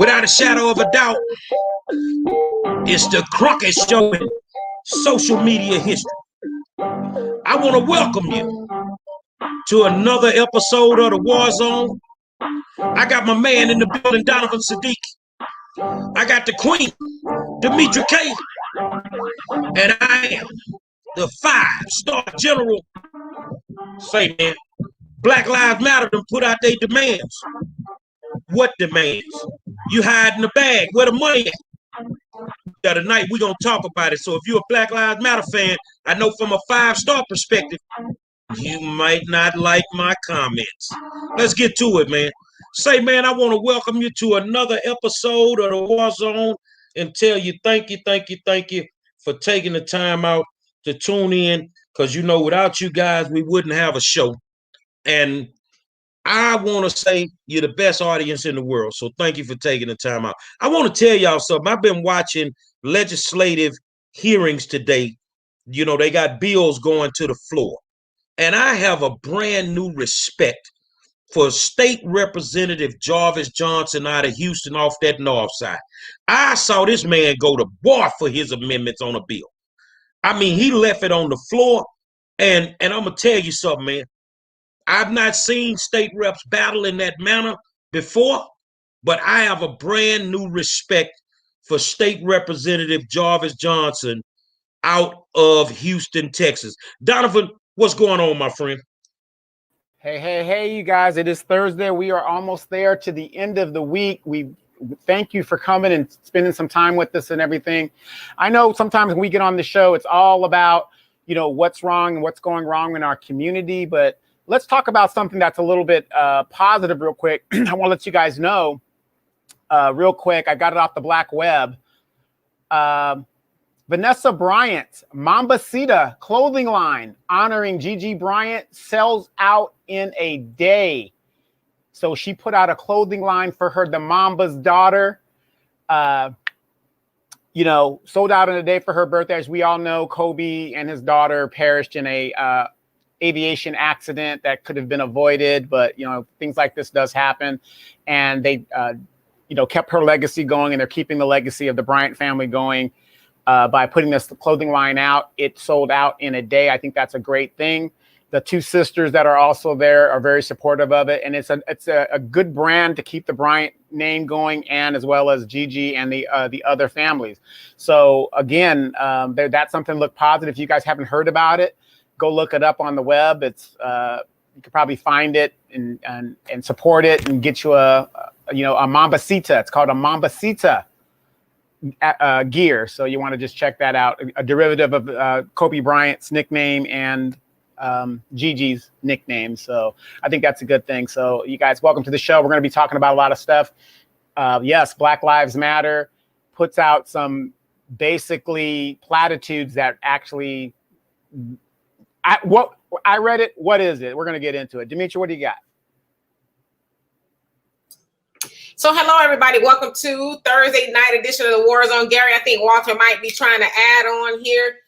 Without a shadow of a doubt, it's the Crockett Show in social media history. I want to welcome you to another episode of the War Zone. I got my man in the building, Donovan Sadiq. I got the queen, Demetra K. And I am the 5-star general. Say, man, Black Lives Matter done put out their demands. What demands? You hide in the bag. Where the money at? Tonight we're going to talk about it. So if you're a Black Lives Matter fan, I know from a 5-star perspective, you might not like my comments. Let's get to it, man. Say, man, I want to welcome you to another episode of the War Zone and tell you thank you for taking the time out to tune in, because, you know, without you guys, we wouldn't have a show. And I want to say you're the best audience in the world. So thank you for taking the time out. I want to tell y'all something. I've been watching legislative hearings today. You know, they got bills going to the floor. And I have a brand new respect for State Representative Jarvis Johnson out of Houston off that north side. I saw this man go to war for his amendments on a bill. I mean, he left it on the floor. And I'm going to tell you something, man. I've not seen state reps battle in that manner before, but I have a brand new respect for State Representative Jarvis Johnson out of Houston, Texas. Donovan, what's going on, my friend? Hey, you guys. It is Thursday. We are almost there to the end of the week. We thank you for coming and spending some time with us and everything. I know sometimes when we get on the show, it's all about, you know, what's wrong and what's going wrong in our community, but let's talk about something that's a little bit positive real quick. I want to let you guys know real quick. I got it off the black web. Vanessa Bryant, Mambacita clothing line honoring Gigi Bryant sells out in a day. So she put out a clothing line for her, the Mamba's daughter. You know, sold out in a day for her birthday. As we all know, Kobe and his daughter perished in a aviation accident that could have been avoided, but you know, things like this does happen, and they you know, kept her legacy going, and they're keeping the legacy of the Bryant family going by putting this clothing line out. It sold out in a day. I think that's a great thing. The two sisters that are also there are very supportive of it, and it's a good brand to keep the Bryant name going, and as well as Gigi and the other families. So again, that's something to look positive. If you guys haven't heard about it, go look it up on the web. It's you could probably find it and support it and get you a Mambacita. It's called a Mambacita gear. So you want to just check that out. A derivative of Kobe Bryant's nickname and Gigi's nickname. So I think that's a good thing. So you guys, welcome to the show. We're going to be talking about a lot of stuff. Yes, Black Lives Matter puts out some basically platitudes that actually. I read it. What is it? We're going to get into it. Demetra, what do you got? So hello, everybody. Welcome to Thursday night edition of the War Zone. Gary, I think Walter might be trying to add on here.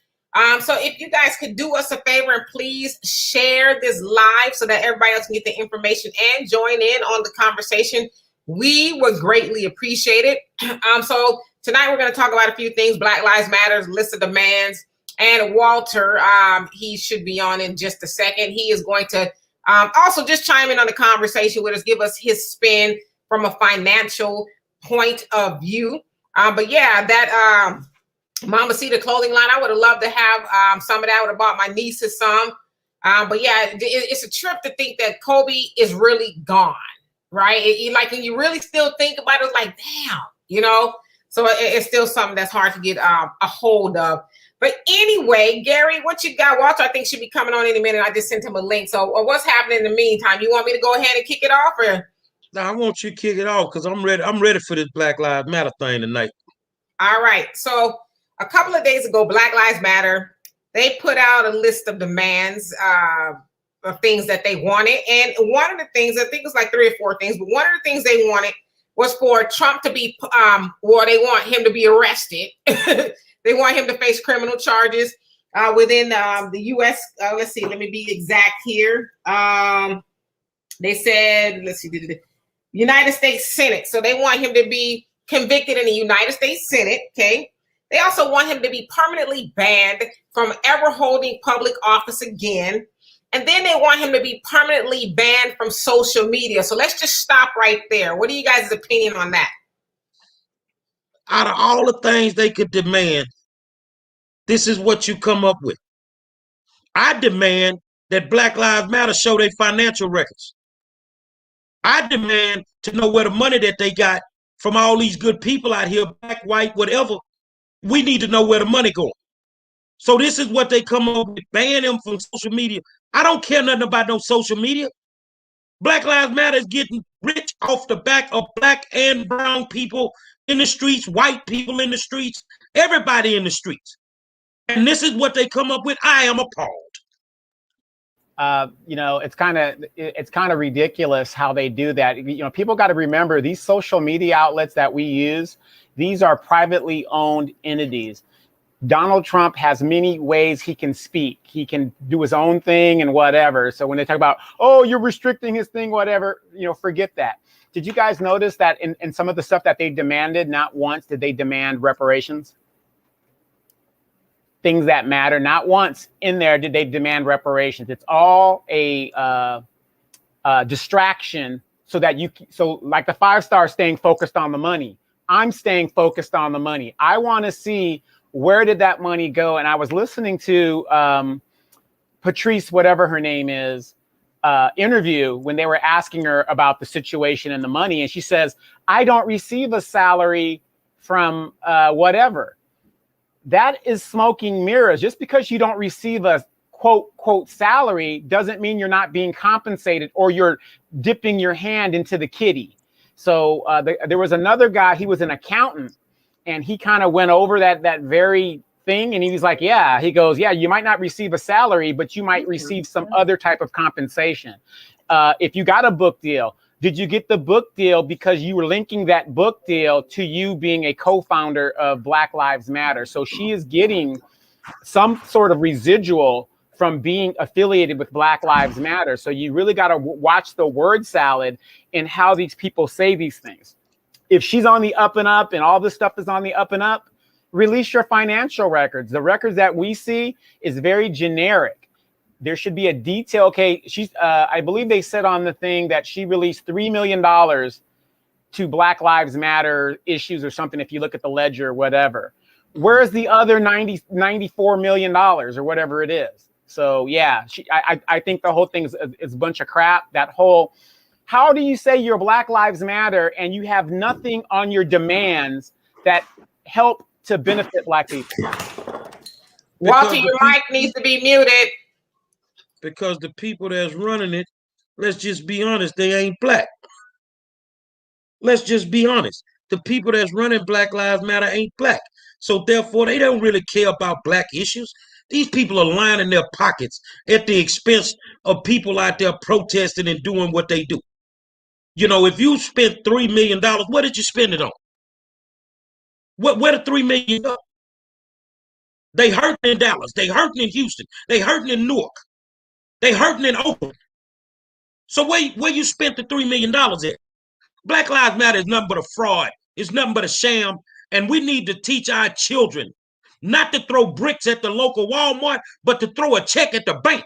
So if you guys could do us a favor and please share this live so that everybody else can get the information and join in on the conversation, we would greatly appreciate it. So tonight we're going to talk about a few things. Black Lives Matter, list of demands. And Walter, he should be on in just a second. He is going to also just chime in on the conversation with us, give us his spin from a financial point of view. But yeah, that Mambacita clothing line, I would have loved to have some of that. I would have bought my nieces some. But yeah, it's a trip to think that Kobe is really gone, right? Like when you really still think about it, it's like, damn, you know? So it's still something that's hard to get a hold of. But anyway, Gary, what you got? Walter, I think, should be coming on any minute. I just sent him a link. So what's happening in the meantime? You want me to go ahead and kick it off? Or? No, I want you to kick it off because I'm ready. I'm ready for this Black Lives Matter thing tonight. All right. So a couple of days ago, Black Lives Matter, they put out a list of demands of things that they wanted. And one of the things, I think it was like 3 or 4 things, but one of the things they wanted was for Trump to be, or they want him to be arrested. They want him to face criminal charges within the U.S. Let's see, let me be exact here. They said, let's see, United States Senate. So they want him to be convicted in the United States Senate, okay? They also want him to be permanently banned from ever holding public office again. And then they want him to be permanently banned from social media. So let's just stop right there. What are you guys' opinion on that? Out of all the things they could demand, this is what you come up with. I demand that Black Lives Matter show their financial records. I demand to know where the money that they got from all these good people out here, black, white, whatever. We need to know where the money going. So this is what they come up with, ban them from social media. I don't care nothing about no social media. Black Lives Matter is getting rich off the back of black and brown people in the streets, white people in the streets, everybody in the streets. And this is what they come up with. I am appalled. You know, it's kind of ridiculous how they do that. You know, people got to remember these social media outlets that we use, these are privately owned entities. Donald Trump has many ways he can speak. He can do his own thing and whatever. So when they talk about, oh, you're restricting his thing, whatever, you know, forget that. Did you guys notice that in some of the stuff that they demanded, not once did they demand reparations? Things that matter, not once in there did they demand reparations. It's all a distraction so that so like the 5-star staying focused on the money. I'm staying focused on the money. I want to see where did that money go? And I was listening to Patrice, whatever her name is, interview when they were asking her about the situation and the money. And she says, I don't receive a salary from whatever. That is smoking mirrors. Just because you don't receive a quote salary doesn't mean you're not being compensated or you're dipping your hand into the kitty. So there was another guy, he was an accountant, and he kind of went over that very thing. And he was like, yeah, he goes, yeah, you might not receive a salary, but you might receive some other type of compensation. If you got a book deal, did you get the book deal because you were linking that book deal to you being a co-founder of Black Lives Matter? So she is getting some sort of residual from being affiliated with Black Lives Matter. So you really got to watch the word salad in how these people say these things. If she's on the up and up and all this stuff is on the up and up, release your financial records. The records that we see is very generic. There should be a detail. Okay, she's. I believe they said on the thing that she released $3 million to Black Lives Matter issues or something. If you look at the ledger or whatever, where's the other $94 million or whatever it is? So yeah, I think the whole thing is a bunch of crap. That whole, how do you say you're Black Lives Matter and you have nothing on your demands that help to benefit Black people? Walter, your mic needs to be muted. Because the people that's running it, let's just be honest, they ain't black. Let's just be honest. The people that's running Black Lives Matter ain't black. So therefore, they don't really care about black issues. These people are lining their pockets at the expense of people out there protesting and doing what they do. You know, if you spent $3 million, what did you spend it on? Where the $3 million go? They hurting in Dallas. They hurting in Houston. They hurting in Newark. They hurting in Oakland. So where you spent the $3 million at? Black Lives Matter is nothing but a fraud. It's nothing but a sham. And we need to teach our children not to throw bricks at the local Walmart, but to throw a check at the bank.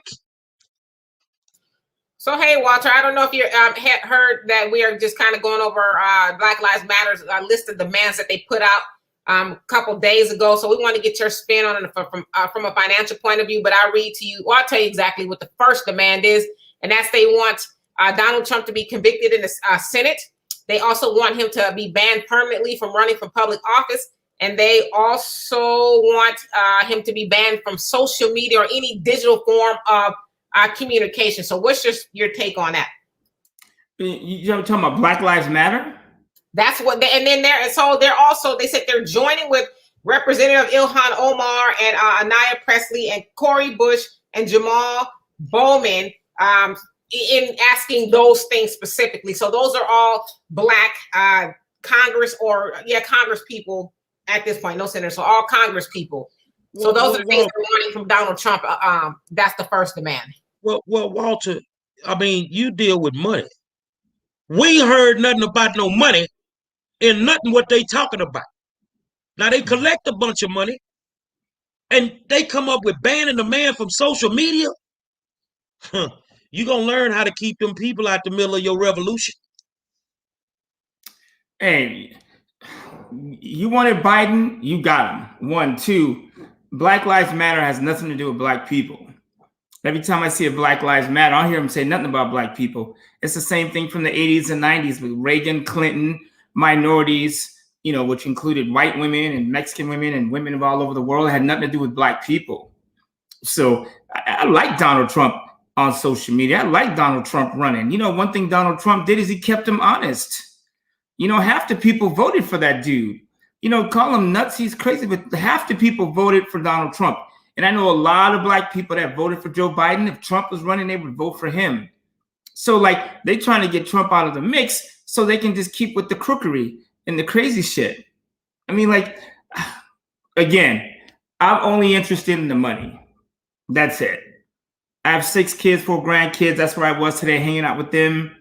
So, hey, Walter, I don't know if you had heard that we are just kind of going over Black Lives Matter's list of demands that they put out a couple days ago. So we want to get your spin on it from a financial point of view. But I'll read to you, or I'll tell you exactly what the first demand is. And that's they want Donald Trump to be convicted in the Senate. They also want him to be banned permanently from running for public office. And they also want him to be banned from social media or any digital form of communication. So what's your take on that? You're talking about Black Lives Matter? That's what they, and then they're also, they said they're joining with Representative Ilhan Omar and Anaya Presley and Cori Bush and Jamal Bowman in asking those things specifically. So those are all black Congress Congress people at this point, no senators, so all Congress people. So those are the things they're wanting from Donald Trump. That's the first demand. Well, Walter, I mean, you deal with money. We ain't heard nothing about no money and nothing what they talking about. Now they collect a bunch of money and they come up with banning the man from social media. You're going to learn how to keep them people out the middle of your revolution. Hey, you wanted Biden, you got him. 1, 2, Black Lives Matter has nothing to do with black people. Every time I see a Black Lives Matter, I don't hear them say nothing about black people. It's the same thing from the 80s and 90s with Reagan, Clinton, minorities, you know, which included white women and Mexican women and women of all over the world. It had nothing to do with black people. So I like Donald Trump on social media. I like Donald Trump running. You know, one thing Donald Trump did is he kept them honest. You know, half the people voted for that dude. You know, call him nuts, he's crazy, but half the people voted for Donald Trump. And I know a lot of black people that voted for Joe Biden. If Trump was running, they would vote for him. So, like, they trying to get Trump out of the mix so they can just keep with the crookery and the crazy shit. I mean, like, again, I'm only interested in the money. That's it. I have 6 kids, 4 grandkids. That's where I was today, hanging out with them.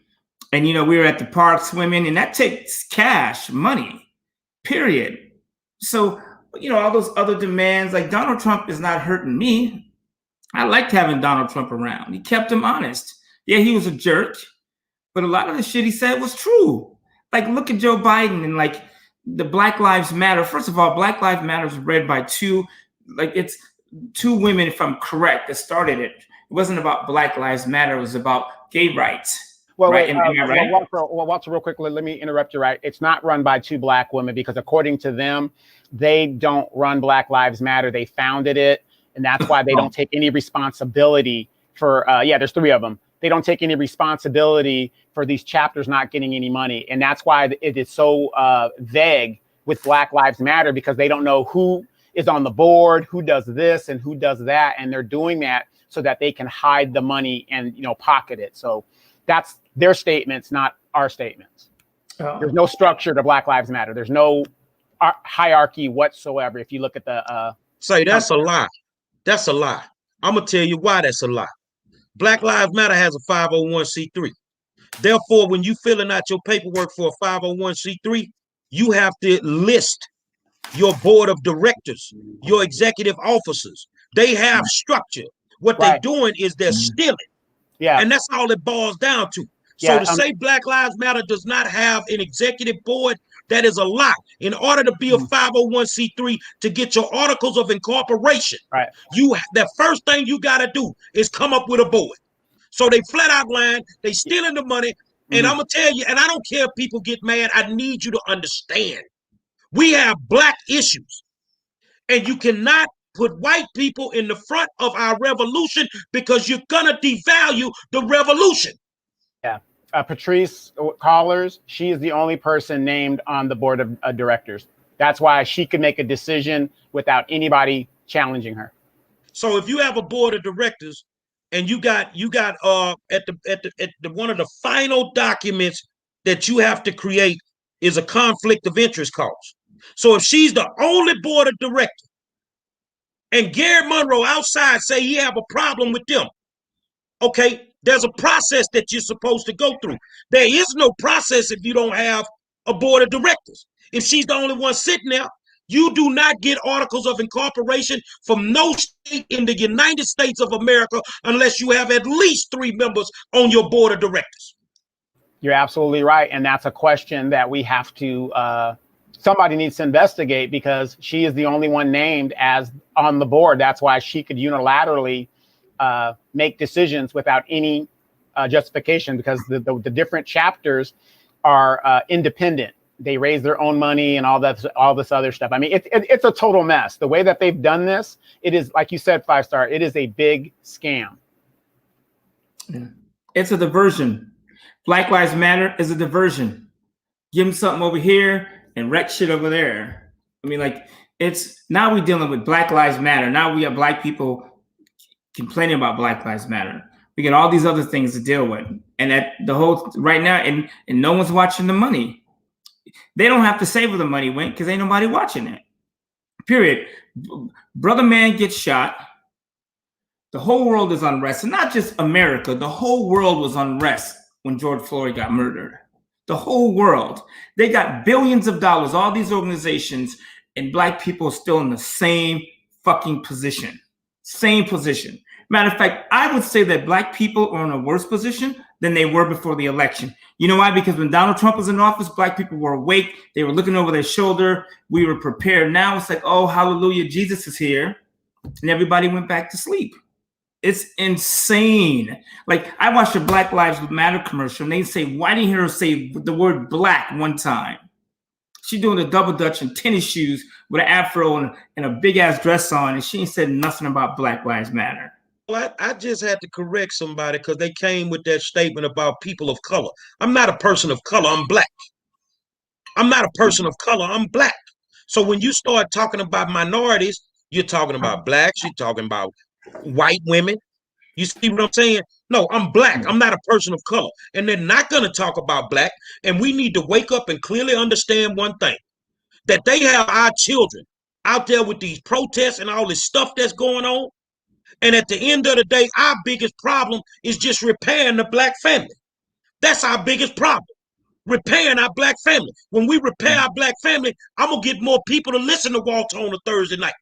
And, you know, we were at the park swimming, and that takes cash, money, period. So, you know, all those other demands, like Donald Trump is not hurting me. I liked having Donald Trump around. He kept him honest. Yeah, he was a jerk, but a lot of the shit he said was true. Like, look at Joe Biden and like the Black Lives Matter. First of all, Black Lives Matter was read by 2 women, if I'm correct, that started it. It wasn't about Black Lives Matter. It was about gay rights. Well, right? wait, Am I right? Walter, real quickly, let me interrupt you. Right, it's not run by 2 black women because, according to them, they don't run Black Lives Matter. They founded it, and that's why they don't take any responsibility for. There's 3 of them. They don't take any responsibility for these chapters not getting any money, and that's why it is so vague with Black Lives Matter, because they don't know who is on the board, who does this and who does that, and they're doing that so that they can hide the money and, you know, pocket it. So that's their statements, not our statements. Oh. There's no structure to Black Lives Matter. There's no hierarchy whatsoever. If you look at the that's a lie. That's a lie. I'm gonna tell you why that's a lie. Black Lives Matter has a 501c3. Therefore, when you filling out your paperwork for a 501c3, you have to list your board of directors, your executive officers. They have structure. What they're doing is they're stealing. Yeah. And that's all it boils down to. So to say Black Lives Matter does not have an executive board, that is a lie. In order to be a 501c3, to get your articles of incorporation, the first thing you got to do is come up with a board. So they flat out lying, they stealing the money. And I'm going to tell you, and I don't care if people get mad, I need you to understand. We have black issues, and you cannot put white people in the front of our revolution because you're going to devalue the revolution. Yeah. Patrice Collars, she is the only person named on the board of directors. That's why she could make a decision without anybody challenging her. So if you have a board of directors and you got at the one of the final documents that you have to create is a conflict of interest clause. So if she's the only board of directors and Gary Monroe outside say he have a problem with them, okay, there's a process that you're supposed to go through. There is no process if you don't have a board of directors. If she's the only one sitting there, you do not get articles of incorporation from no state in the United States of America unless you have at least 3 members on your board of directors. You're absolutely right. And that's a question that we have to, somebody needs to investigate, because she is the only one named as on the board. That's why she could unilaterally make decisions without any justification, because the different chapters are independent. They raise their own money and all this other stuff. I mean, it's a total mess. The way that they've done this, it is, like you said, 5-star, it is a big scam. It's a diversion. Black Lives Matter is a diversion. Give them something over here and wreck shit over there. I mean, like, it's now we're dealing with Black Lives Matter. Now we have black people complaining about Black Lives Matter. We get all these other things to deal with. And at the whole right now, and no one's watching the money. They don't have to say where the money went because ain't nobody watching it. Period. Brother man gets shot. The whole world is unrest. And not just America. The whole world was unrest when George Floyd got murdered. The whole world. They got billions of dollars, all these organizations, and black people are still in the same fucking position. Same position. Matter of fact, I would say that black people are in a worse position than they were before the election. You know why? Because when Donald Trump was in office, black people were awake. They were looking over their shoulder. We were prepared. Now it's like, oh, hallelujah, Jesus is here. And everybody went back to sleep. It's insane. Like, I watched a Black Lives Matter commercial, and they say, why didn't you hear her say the word black one time? She doing a double dutch in tennis shoes with an afro and a big-ass dress on, and she ain't said nothing about Black Lives Matter. Well, I just had to correct somebody because they came with that statement about people of color. I'm not a person of color. I'm black. I'm not a person of color. I'm black. So when you start talking about minorities, you're talking about blacks. You're talking about white women. You see what I'm saying? No, I'm black. I'm not a person of color. And they're not going to talk about black. And we need to wake up and clearly understand one thing, that they have our children out there with these protests and all this stuff that's going on. And at the end of the day, our biggest problem is just repairing the black family. That's our biggest problem. Repairing our black family. When we repair our black family, I'm going to get more people to listen to Walter on a Thursday night.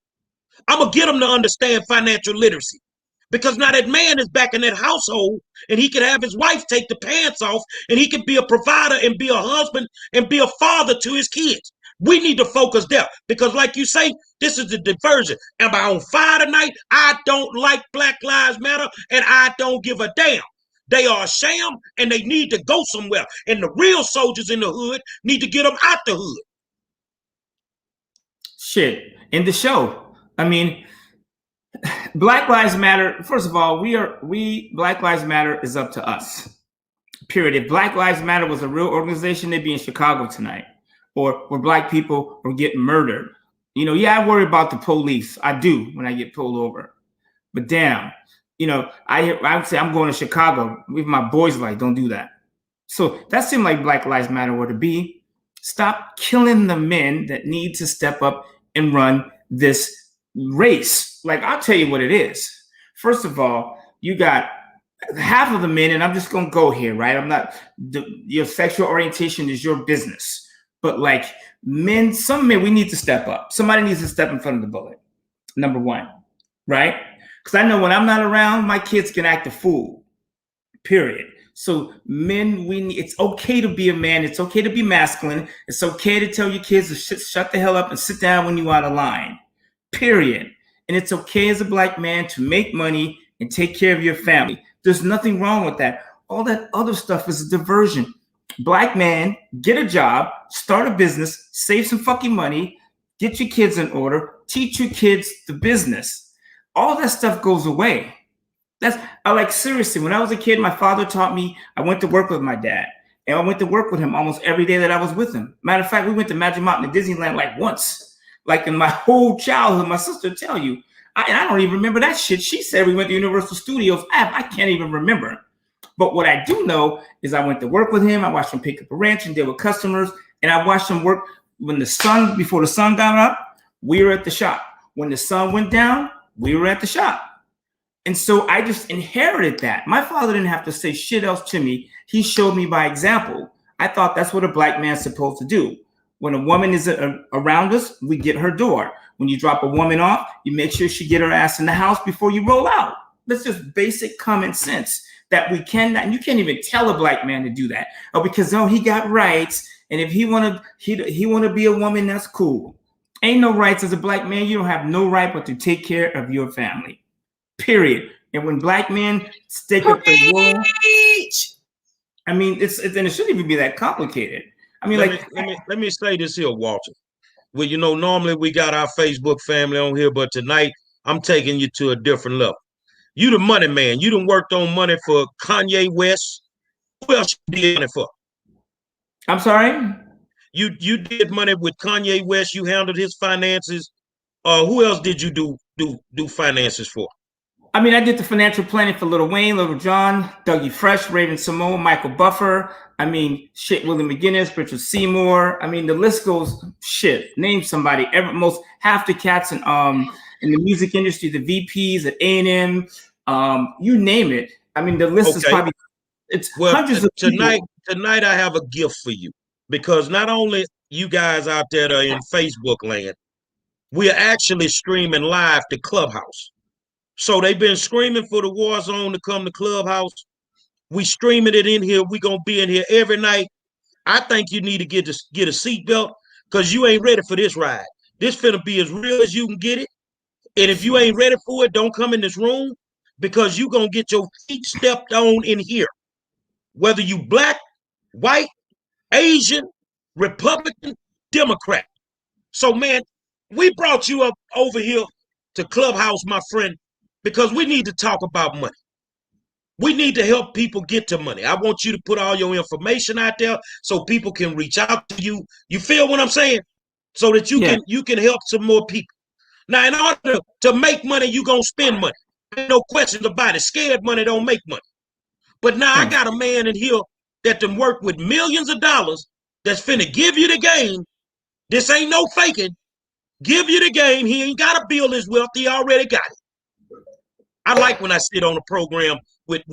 I'm going to get them to understand financial literacy. Because now that man is back in that household and he can have his wife take the pants off and he can be a provider and be a husband and be a father to his kids. We need to focus there because like you say, this is the diversion. Am I on fire tonight? I don't like Black Lives Matter and I don't give a damn. They are a sham and they need to go somewhere. And the real soldiers in the hood need to get them out the hood. Shit. In the show. I mean, Black Lives Matter, first of all, Black Lives Matter is up to us. Period. If Black Lives Matter was a real organization, they'd be in Chicago tonight. Or where black people were getting murdered. You know, yeah, I worry about the police. I do when I get pulled over. But damn, you know, I would say I'm going to Chicago. With my boys like, don't do that. So that seemed like Black Lives Matter were to be. Stop killing the men that need to step up and run this race. Like, I'll tell you what it is. First of all, you got half of the men, and I'm just going to go here, right? I'm not, your sexual orientation is your business. But like men, some men, we need to step up. Somebody needs to step in front of the bullet. Number one, right? Because I know when I'm not around, my kids can act a fool, period. So men, it's okay to be a man. It's okay to be masculine. It's okay to tell your kids to shut the hell up and sit down when you're out of line, period. And it's okay as a black man to make money and take care of your family. There's nothing wrong with that. All that other stuff is a diversion. Black man, get a job, start a business, save some fucking money, get your kids in order, teach your kids the business. All that stuff goes away. Seriously, when I was a kid, my father taught me, I went to work with my dad. And I went to work with him almost every day that I was with him. Matter of fact, we went to Magic Mountain and Disneyland like once. Like in my whole childhood, my sister would tell you. I don't even remember that shit. She said we went to Universal Studios. I can't even remember. But what I do know is I went to work with him. I watched him pick up a wrench and deal with customers. And I watched him work before the sun got up, we were at the shop. When the sun went down, we were at the shop. And so I just inherited that. My father didn't have to say shit else to me. He showed me by example. I thought that's what a black man's supposed to do. When a woman is around us, we get her door. When you drop a woman off, you make sure she get her ass in the house before you roll out. That's just basic common sense. That we cannot, and you can't even tell a black man to do that. Oh, because he got rights, and if he wanna be a woman, that's cool. Ain't no rights as a black man. You don't have no right but to take care of your family. Period. And when black men stick up their role, I mean, it shouldn't even be that complicated. I mean, let me say this here, Walter. Well, you know, normally we got our Facebook family on here, but tonight I'm taking you to a different level. You the money man. You done worked on money for Kanye West. Who else you did money for? I'm sorry? You did money with Kanye West. You handled his finances. Who else did you do finances for? I mean, I did the financial planning for Lil Wayne, Lil Jon, Dougie Fresh, Raven Simone, Michael Buffer. I mean, shit, Willie McGinnis, Richard Seymour. I mean, the list goes, shit, name somebody. Half the cats in the music industry, the VPs at A&M, you name it. I mean, the list is probably It's Well, hundreds of tonight people. I have a gift for you, because not only you guys out there that are in Facebook land, we are actually streaming live to Clubhouse. So they've been screaming for the War Zone to come to Clubhouse. We streaming it in here. We gonna be in here every night. I think you need to get a seatbelt, because you ain't ready for this ride. This finna be as real as you can get it. And if you ain't ready for it, don't come in this room, because you gonna get your feet stepped on in here. Whether you black, white, Asian, Republican, Democrat. So, man, we brought you up over here to Clubhouse, my friend, because we need to talk about money. We need to help people get to money. I want you to put all your information out there so people can reach out to you. You feel what I'm saying? So that you can help some more people. Now, in order to make money, you're going to spend money. Ain't no questions about it. Scared money don't make money. But now I got a man in here that done work with millions of dollars that's finna give you the game. This ain't no faking. Give you the game. He ain't got to build his wealth. He already got it. I like when I sit on a program with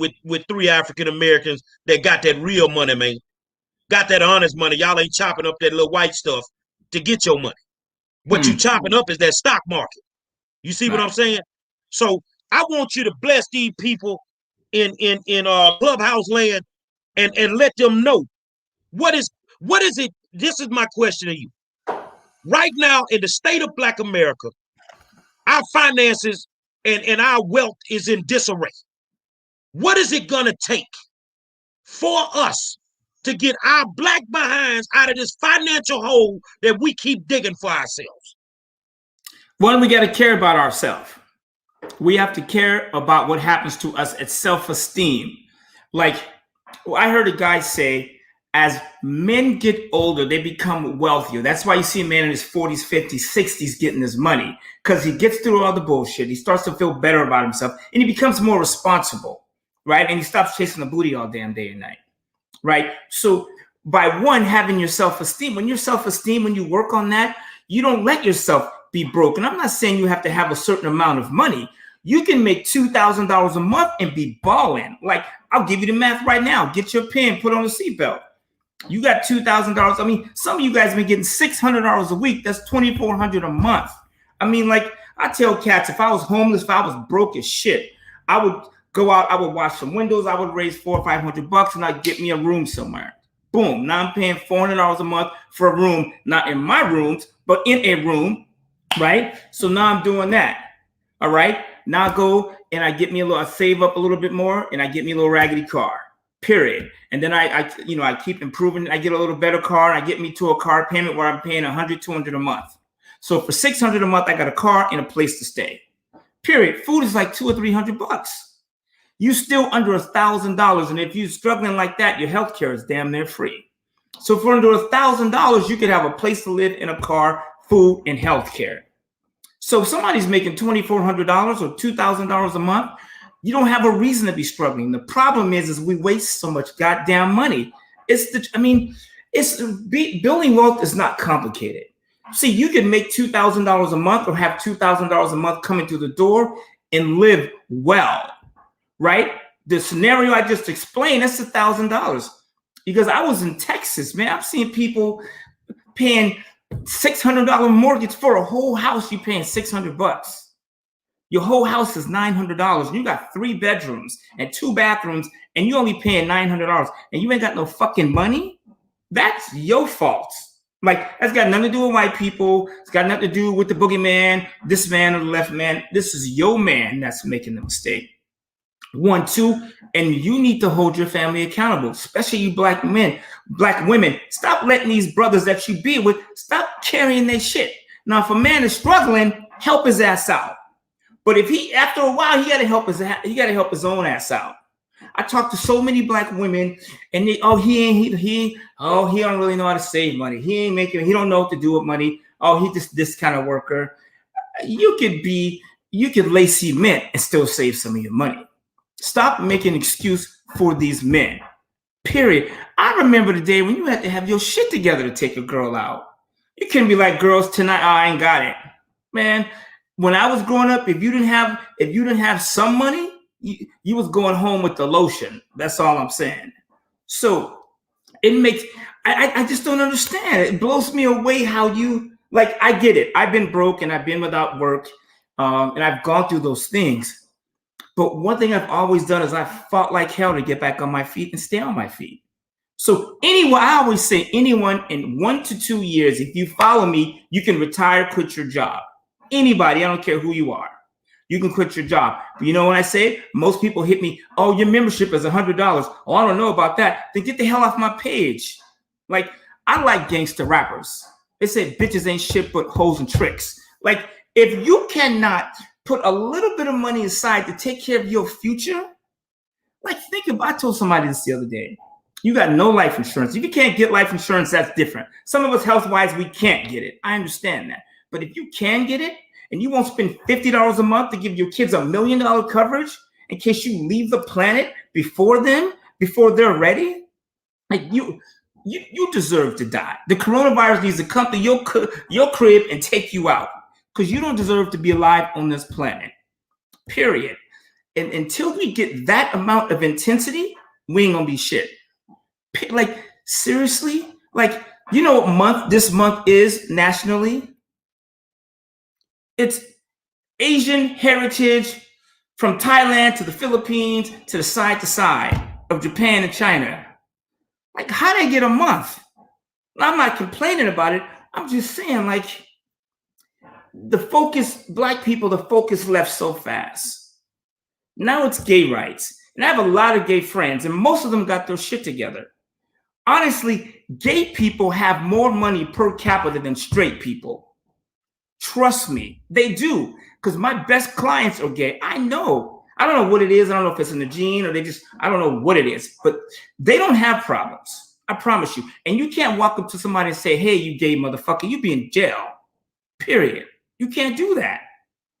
3 African Americans that got that real money, man. Got that honest money. Y'all ain't chopping up that little white stuff to get your money. What you chopping up is that stock market. You see what I'm saying? So I want you to bless these people in Clubhouse land and let them know what is it. This is my question to you. Right now in the state of Black America, our finances and our wealth is in disarray. What is it gonna take for us to get our black behinds out of this financial hole that we keep digging for ourselves? One, we got to care about ourselves. We have to care about what happens to us at self-esteem. Like, I heard a guy say, as men get older, they become wealthier. That's why you see a man in his 40s, 50s, 60s getting his money, because he gets through all the bullshit. He starts to feel better about himself, and he becomes more responsible, right? And he stops chasing the booty all damn day and night, right? So by having your self-esteem, when you work on that, you don't let yourself be broken. I'm not saying you have to have a certain amount of money. You can make $2,000 a month and be balling. Like, I'll give you the math right now. Get your pen, put on a seatbelt. You got $2,000. I mean, some of you guys have been getting $600 a week. That's $2,400 a month. I mean, like, I tell cats, if I was homeless, if I was broke as shit, I would go out, I would wash some windows, I would raise $400 or $500, and I'd get me a room somewhere. Boom. Now I'm paying $400 a month for a room, not in my rooms, but in a room, right? So now I'm doing that. All right. Now I go and I save up a little bit more, and I get me a little raggedy car. Period. And then I keep improving. I get a little better car. And I get me to a car payment where I'm paying $100, $200 a month. So for $600 a month, I got a car and a place to stay. Period. Food is like $200 or $300. You still under $1,000, and if you're struggling like that, your health care is damn near free. So for under $1,000, you could have a place to live, in a car, food, and health care. So if somebody's making $2,400 or $2,000 a month, you don't have a reason to be struggling. The problem is we waste so much goddamn money. Building wealth is not complicated. See, you can make $2,000 a month or have $2,000 a month coming through the door and live well, right? The scenario I just explained, that's $1,000. Because I was in Texas, man. I've seen people paying $600 mortgage for a whole house. You're paying $600. Your whole house is $900, and you got 3 bedrooms and 2 bathrooms, and you only paying $900, and you ain't got no fucking money. That's your fault. Like, that's got nothing to do with white people. It's got nothing to do with the boogeyman, this man or the left man. This is your man that's making the mistake. 1, 2, and you need to hold your family accountable, especially you black men, black women. Stop letting these brothers that you be with, stop carrying their shit. Now, if a man is struggling, help his ass out. But if after a while, he got to help his own ass out. I talk to so many black women, and he don't really know how to save money. He don't know what to do with money. Oh, he just this kind of worker. You could lay cement and still save some of your money. Stop making an excuse for these men. Period. I remember the day when you had to have your shit together to take a girl out. You couldn't be like, girls, tonight, I ain't got it. Man, when I was growing up, if you didn't have some money, you was going home with the lotion. That's all I'm saying. So it makes, I just don't understand. It blows me away how you, like, I get it. I've been broke and I've been without work, and I've gone through those things. But one thing I've always done is I fought like hell to get back on my feet and stay on my feet. So anyone, I always say anyone in 1 to 2 years, if you follow me, you can retire, quit your job. Anybody, I don't care who you are. You can quit your job. But you know what I say? Most people hit me, oh, your membership is $100. Oh, I don't know about that. Then get the hell off my page. Like, I like gangster rappers. They say bitches ain't shit but hoes and tricks. Like, if you cannot put a little bit of money aside to take care of your future, like, think about, I told somebody this the other day. You got no life insurance. If you can't get life insurance, that's different. Some of us health-wise, we can't get it. I understand that. But if you can get it, and you won't spend $50 a month to give your kids $1 million coverage in case you leave the planet before them, before they're ready, like you deserve to die. The coronavirus needs to come to your crib and take you out because you don't deserve to be alive on this planet, period. And until we get that amount of intensity, we ain't gonna be shit. Like, seriously? Like, you know what month this month is nationally? It's Asian heritage from Thailand to the Philippines to the side of Japan and China. Like, how did I get a month? I'm not complaining about it. I'm just saying, like, the focus, black people, the focus left so fast. Now it's gay rights. And I have a lot of gay friends, and most of them got their shit together. Honestly, gay people have more money per capita than straight people. Trust me, they do. Because my best clients are gay. I know. I don't know what it is. I don't know if it's in the gene or I don't know what it is. But they don't have problems. I promise you. And you can't walk up to somebody and say, hey, you gay motherfucker, you be in jail. Period. You can't do that.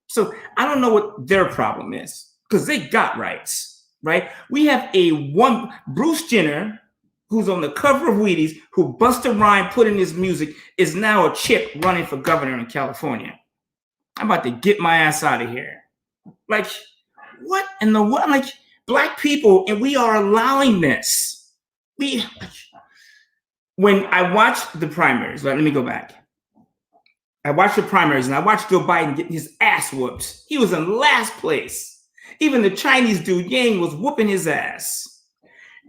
So I don't know what their problem is. Because they got rights, right? We have Bruce Jenner, who's on the cover of Wheaties, who Busta Rhymes put in his music, is now a chick running for governor in California. I'm about to get my ass out of here. Like, what in the what? Like, black people, and we are allowing this. When I watched the primaries, let me go back. I watched the primaries, and I watched Joe Biden get his ass whooped. He was in last place. Even the Chinese dude, Yang, was whooping his ass.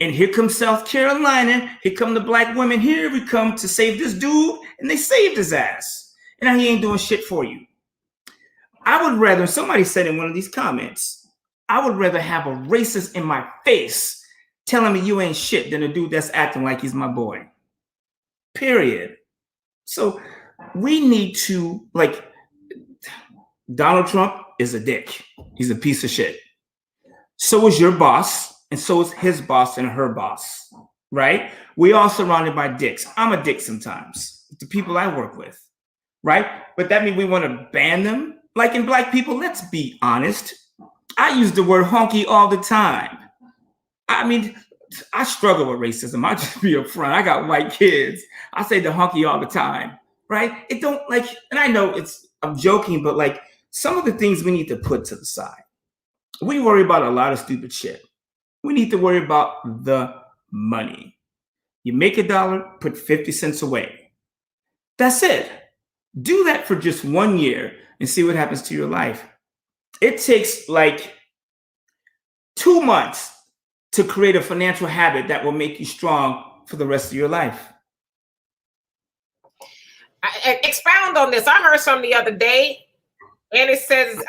And here comes South Carolina. Here come the black women. Here we come to save this dude. And they saved his ass. And now he ain't doing shit for you. I would rather, somebody said in one of these comments, I would rather have a racist in my face telling me you ain't shit than a dude that's acting like he's my boy. Period. So we need to, like, Donald Trump is a dick. He's a piece of shit. So is your boss. And so is his boss and her boss, right? We all surrounded by dicks. I'm a dick sometimes, the people I work with, right? But that means we want to ban them? Like, in black people, let's be honest. I use the word honky all the time. I mean, I struggle with racism. I'll just be upfront. I got white kids. I say the honky all the time, right? It don't, like, and I know I'm joking, but like, some of the things we need to put to the side. We worry about a lot of stupid shit. We need to worry about the money. You make $1, put 50 cents away. That's it. Do that for just 1 year and see what happens to your life. It takes like 2 months to create a financial habit that will make you strong for the rest of your life. I expound on this. I heard something the other day, and it says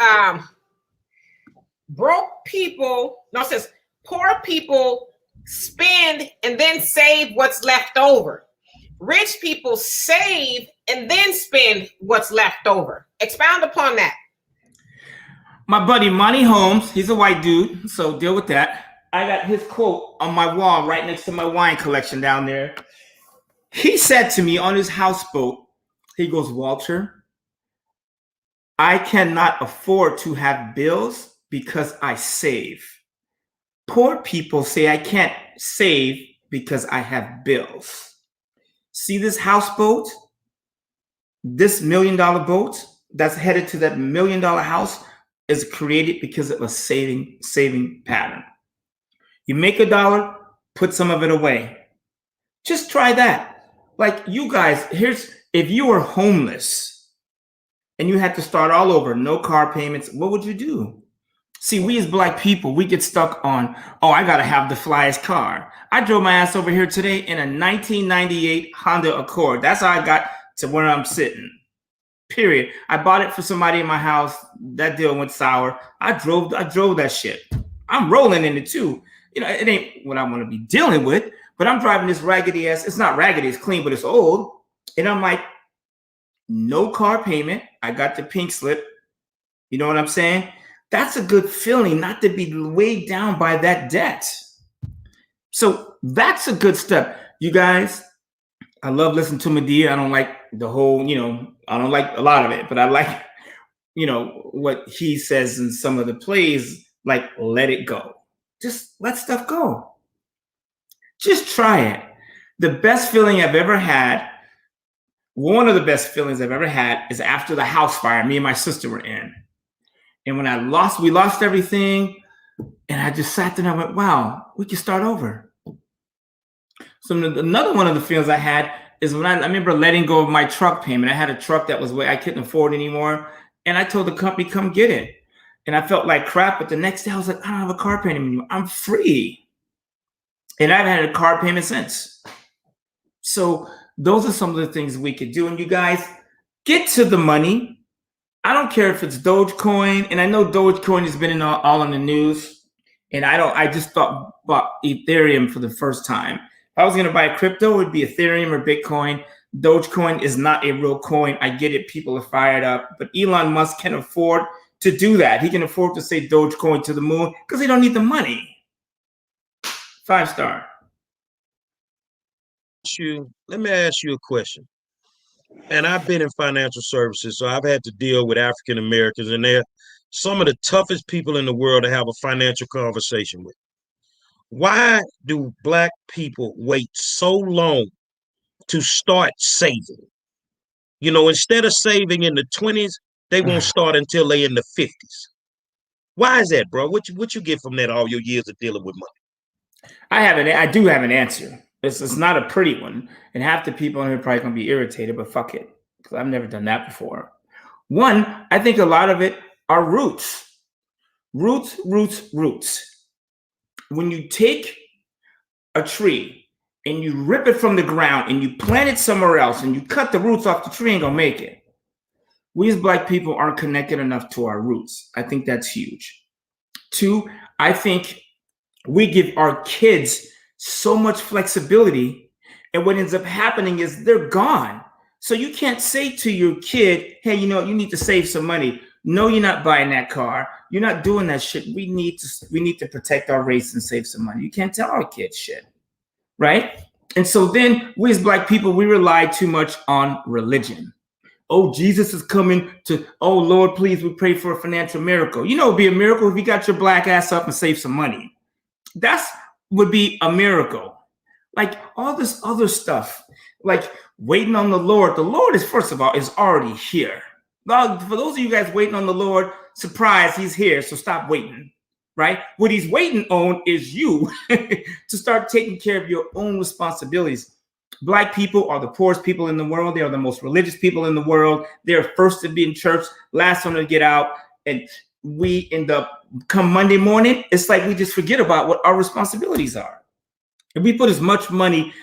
poor people spend and then save what's left over. Rich people save and then spend what's left over. Expound upon that. My buddy Monty Holmes, he's a white dude, so deal with that. I got his quote on my wall right next to my wine collection down there. He said to me on his houseboat, he goes, Walter, I cannot afford to have bills because I save. Poor people say I can't save because I have bills. See this houseboat? This $1 million boat that's headed to that $1 million house? is created because of a saving pattern. You make $1, put some of it away. Just try that. Like you guys, if you were homeless and you had to start all over, no car payments, what would you do? See, we as Black people, we get stuck on, oh, I got to have the flyest car. I drove my ass over here today in a 1998 Honda Accord. That's how I got to where I'm sitting. Period. I bought it for somebody in my house. That deal went sour. I drove that shit. I'm rolling in it too. You know, it ain't what I want to be dealing with, but I'm driving this raggedy ass. It's not raggedy, it's clean, but it's old. And I'm like, no car payment. I got the pink slip. You know what I'm saying? That's a good feeling, not to be weighed down by that debt. So that's a good step. You guys, I love listening to Medea. I don't like the whole, I don't like a lot of it, but I like, what he says in some of the plays, like, let it go. Just let stuff go. Just try it. The best feeling I've ever had, one of the best feelings I've ever had is after the house fire me and my sister were in. And when we lost everything, and I just sat there and I went, wow, we can start over. So another one of the feelings I had is when I remember letting go of my truck payment. I had a truck that was I couldn't afford anymore. And I told the company, come get it. And I felt like crap. But the next day I was like, I don't have a car payment anymore. I'm free. And I haven't had a car payment since. So those are some of the things we could do. And you guys, get to the money. I don't care if it's Dogecoin, and I know Dogecoin has been all in the news, and I just bought Ethereum for the first time. If I was going to buy crypto, it would be Ethereum or Bitcoin. Dogecoin is not a real coin. I get it. People are fired up, but Elon Musk can afford to do that. He can afford to say Dogecoin to the moon because he don't need the money. 5-star. Let me ask you a question. And I've been in financial services, so I've had to deal with African Americans, and they're some of the toughest people in the world to have a financial conversation with. Why do Black people wait so long to start saving? Instead of saving in the 20s, they won't start until they're in the 50s. Why is that, bro? What you get from that all your years of dealing with money? I do have an answer. It's not a pretty one. And half the people in here are probably going to be irritated, but fuck it. Because I've never done that before. One, I think a lot of it are roots. Roots. When you take a tree and you rip it from the ground and you plant it somewhere else and you cut the roots off the tree, ain't going to make it. We as Black people aren't connected enough to our roots. I think that's huge. Two, I think we give our kids so much flexibility, and what ends up happening is they're gone. So you can't say to your kid, hey, you need to save some money. No, you're not buying that car. You're not doing that shit. We need to protect our race and save some money. You can't tell our kids shit, right? And so then we as Black people, we rely too much on religion. Oh, Jesus is coming to, oh, Lord, please, we pray for a financial miracle. It'd be a miracle if you got your Black ass up and save some money. That's would be a miracle. Like all this other stuff, like waiting on the Lord. The Lord is, first of all, is already here. Now, for those of you guys waiting on the Lord, surprise, he's here. So stop waiting, right? What he's waiting on is you to start taking care of your own responsibilities. Black people are the poorest people in the world. They are the most religious people in the world. They're first to be in church, last one to get out. And we end up come Monday morning, it's like we just forget about what our responsibilities are. If we put as much money,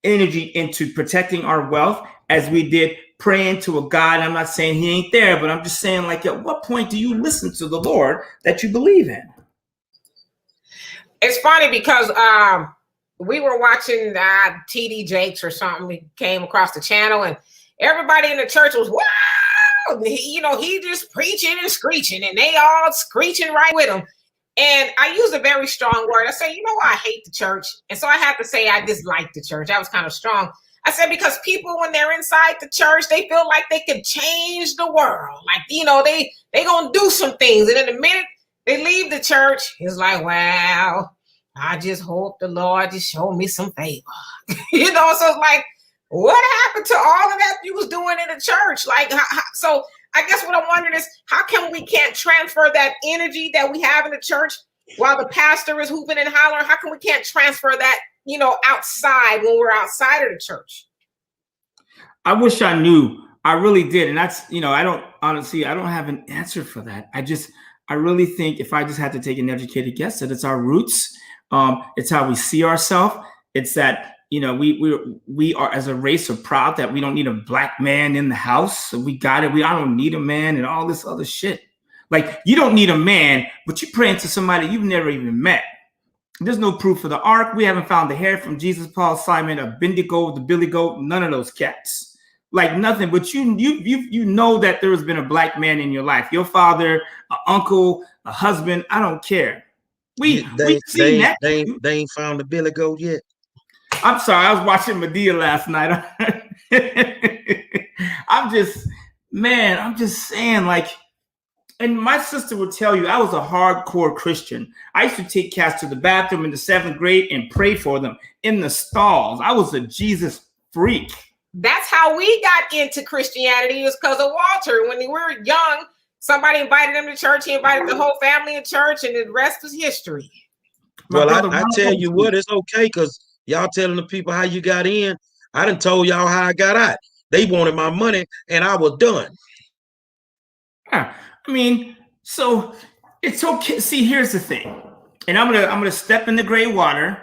energy into protecting our wealth as we did praying to a God, I'm not saying he ain't there, but I'm just saying, like, at what point do you listen to the Lord that you believe in? It's funny because we were watching TD Jakes or something. We came across the channel and everybody in the church was, wow! He just preaching and screeching, and they all screeching right with him. And I used a very strong word. I said, I hate the church. And so I had to say I dislike the church. That was kind of strong. I said, because people, when they're inside the church, they feel like they could change the world. Like, they going to do some things. And in the minute they leave the church, it's like, wow, I just hope the Lord just show me some favor. So it's like, what happened to all of that you was doing in the church? Like, so I guess what I'm wondering is how come we can't transfer that energy that we have in the church while the pastor is hooping and hollering? How come we can't transfer that, outside when we're outside of the church? I wish I knew. I really did. And that's, I don't have an answer for that. I really think if I just had to take an educated guess that it's our roots. It's how we see ourselves. It's that, we are as a race are proud that we don't need a black man in the house. So we got it. I don't need a man and all this other shit. Like, you don't need a man, but you're praying to somebody you've never even met. There's no proof of the ark. We haven't found the hair from Jesus, Paul, Simon, Abednego, the Billy Goat, none of those cats. Like nothing, but you know that there has been a black man in your life. Your father, an uncle, a husband, I don't care. They ain't found the Billy Goat yet. I'm sorry, I was watching Medea last night. I'm just saying, like, and my sister would tell you I was a hardcore Christian. I used to take cats to the bathroom in the 7th grade and pray for them in the stalls. I was a Jesus freak. That's how we got into Christianity, is because of Walter. When we were young, somebody invited him to church. He invited the whole family in church, and the rest is history. Well, I tell you what, it's okay, because y'all telling the people how you got in. I done told y'all how I got out. They wanted my money, and I was done. Yeah, I mean, so it's okay. See, here's the thing, and I'm gonna step in the gray water.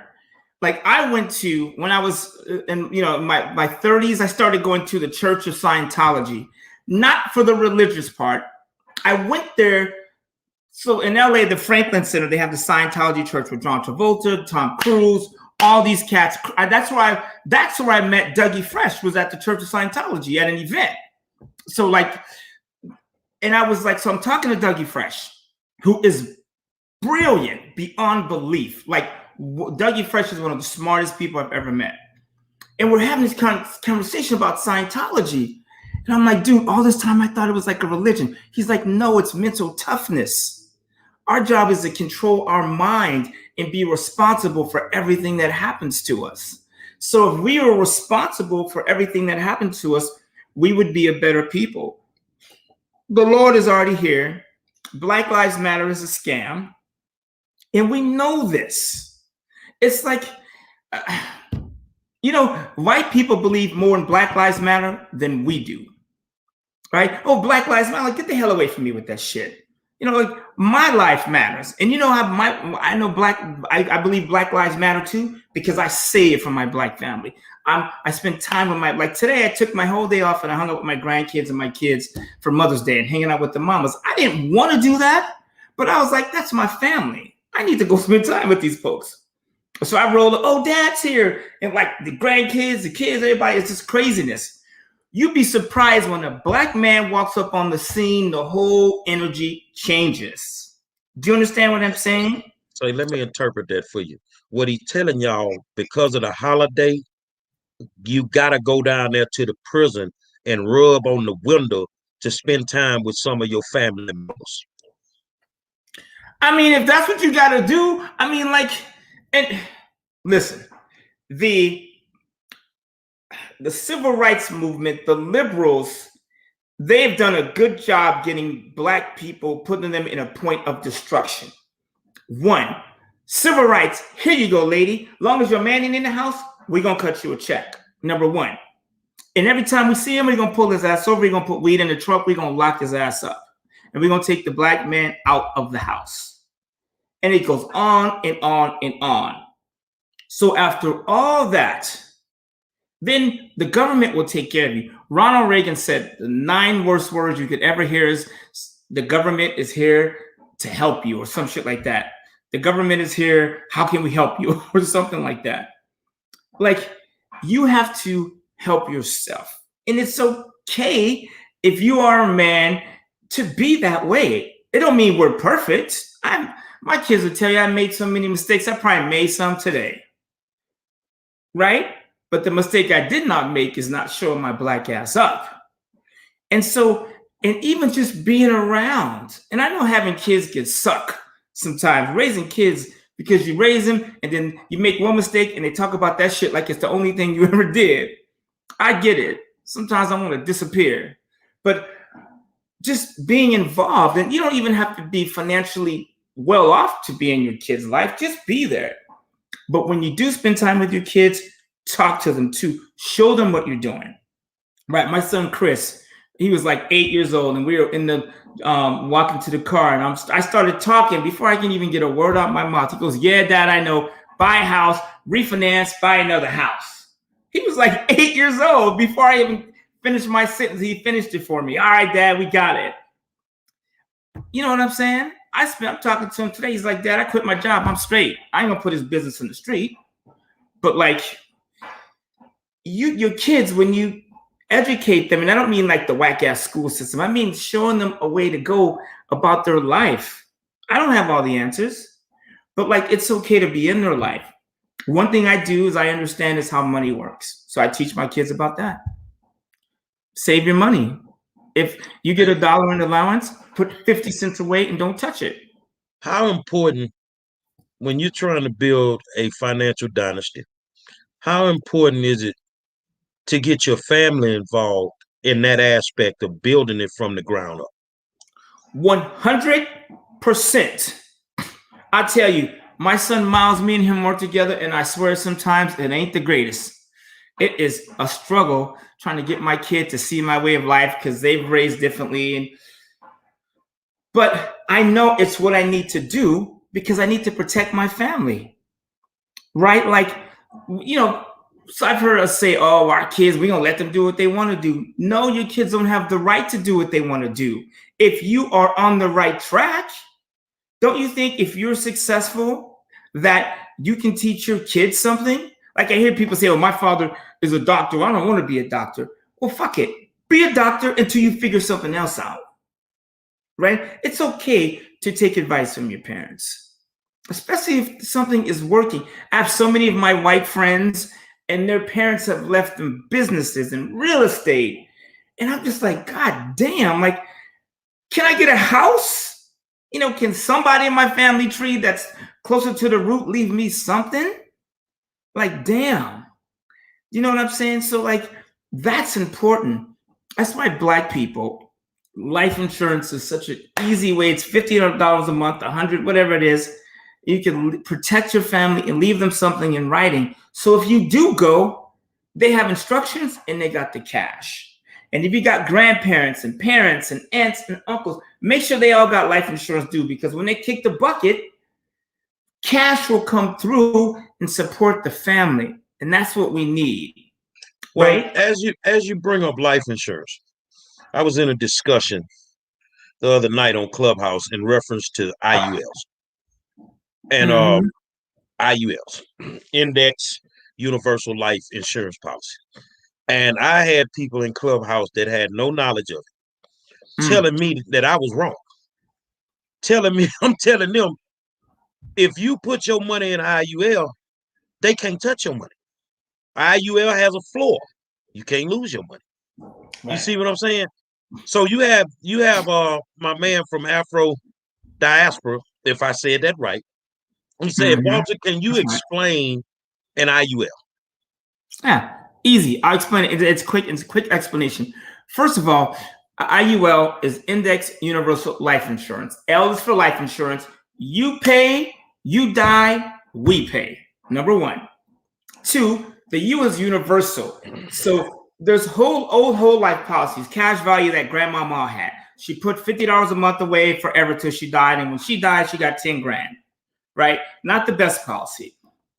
Like, I went to, when I was in my 30s, I started going to the Church of Scientology, not for the religious part. I went there. So in LA, the Franklin Center, they have the Scientology church with John Travolta, Tom Cruise, all these cats. That's where I met Dougie Fresh, was at the Church of Scientology at an event. So and I was like, so I'm talking to Dougie Fresh, who is brilliant beyond belief. Like, Dougie Fresh is one of the smartest people I've ever met. And we're having this conversation about Scientology. And I'm like, dude, all this time I thought it was like a religion. He's like, no, it's mental toughness. Our job is to control our mind and be responsible for everything that happens to us. So if we were responsible for everything that happened to us, we would be a better people. The Lord is already here. Black Lives Matter is a scam. And we know this. It's like, white people believe more in Black Lives Matter than we do, right? Oh, Black Lives Matter, like, get the hell away from me with that shit. Like, my life matters. And I believe Black Lives Matter too, because I say it for my Black family. I spend time with like today I took my whole day off and I hung out with my grandkids and my kids for Mother's Day and hanging out with the mamas. I didn't want to do that, but I was like, that's my family. I need to go spend time with these folks. So I rolled, oh, Dad's here. And like the grandkids, the kids, everybody, it's just craziness. You'd be surprised when a Black man walks up on the scene, the whole energy changes. Do you understand what I'm saying? So let me interpret that for you. What he's telling y'all, because of the holiday, you got to go down there to the prison and rub on the window to spend time with some of your family members. I mean, if that's what you got to do, I mean, like, and listen, the civil rights movement, the liberals, they've done a good job getting Black people, putting them in a point of destruction. One, civil rights, here you go, lady. Long as your man ain't in the house, we're going to cut you a check. Number one. And every time we see him, we're going to pull his ass over. We're going to put weed in the trunk. We're going to lock his ass up. And we're going to take the Black man out of the house. And it goes on and on and on. So after all that, then the government will take care of you. Ronald Reagan said the 9 worst words you could ever hear is, the government is here to help you, or some shit like that. The government is here. How can we help you? Or something like that. Like, you have to help yourself. And it's okay if you are a man to be that way. It don't mean we're perfect. My kids will tell you I made so many mistakes. I probably made some today. Right? But the mistake I did not make is not showing my Black ass up. And so, and even just being around, and I know having kids can suck sometimes, raising kids, because you raise them and then you make one mistake and they talk about that shit like it's the only thing you ever did. I get it. Sometimes I want to disappear. But just being involved. And you don't even have to be financially well off to be in your kid's life. Just be there. But when you do spend time with your kids, talk to them too. Show them what you're doing. Right. My son, Chris, he was like 8 years old, and we were in the walking to the car, and I started talking before I can even get a word out my mouth. He goes, "Yeah, Dad, I know. Buy a house, refinance, buy another house." He was like 8 years old. Before I even finished my sentence, he finished it for me. "All right, Dad, we got it." You know what I'm saying? I'm talking to him today. He's like, "Dad, I quit my job. I'm straight. I ain't gonna put his business in the street." But like your kids, when you educate them, and I don't mean like the whack ass school system, I mean showing them a way to go about their life. I don't have all the answers, but like it's okay to be in their life. One thing I do is I understand is how money works. So I teach my kids about that. Save your money. If you get $1 in allowance, put 50 cents away and don't touch it. How important, when you're trying to build a financial dynasty, how important is it to get your family involved in that aspect of building it from the ground up? 100%. I tell you, my son Miles, me and him work together, and I swear sometimes it ain't the greatest. It is a struggle trying to get my kid to see my way of life because they've raised differently. But I know it's what I need to do because I need to protect my family, right? Like, you know, so I've heard us say, "Oh, our kids, we're going to let them do what they want to do." No, your kids don't have the right to do what they want to do. If you are on the right track, don't you think if you're successful that you can teach your kids something? Like I hear people say, "Oh, my father is a doctor. I don't want to be a doctor." Well, fuck it. Be a doctor until you figure something else out, right? It's okay to take advice from your parents, especially if something is working. I have so many of my white friends, and their parents have left them businesses and real estate. And I'm just like, God damn, like, can I get a house? You know, can somebody in my family tree that's closer to the root leave me something? Like, damn. You know what I'm saying? So like, that's important. That's why Black people, life insurance is such an easy way. It's $50 a month, $100, whatever it is. You can protect your family and leave them something in writing. So if you do go, they have instructions and they got the cash. And if you got grandparents and parents and aunts and uncles, make sure they all got life insurance due, because when they kick the bucket, cash will come through and support the family. And that's what we need. Well, right? as you bring up life insurance, I was in a discussion the other night on Clubhouse in reference to IULs. And IULs, Index Universal Life Insurance Policy. And I had people in Clubhouse that had no knowledge of it, telling me that I was wrong. I'm telling them, if you put your money in IUL, they can't touch your money. IUL has a floor. You can't lose your money. Right. You see what I'm saying? So you have my man from Afro Diaspora, if I said that right. He said, Walter, can you explain an IUL? Yeah, easy. I'll explain it. It's quick. It's a quick explanation. First of all, IUL is Index Universal Life Insurance. L is for life insurance. You pay, you die, we pay. Number one. Two, the U is universal. So there's whole life policies, cash value that grandmama had. She put $50 a month away forever till she died. And when she died, she got 10 grand, right? Not the best policy.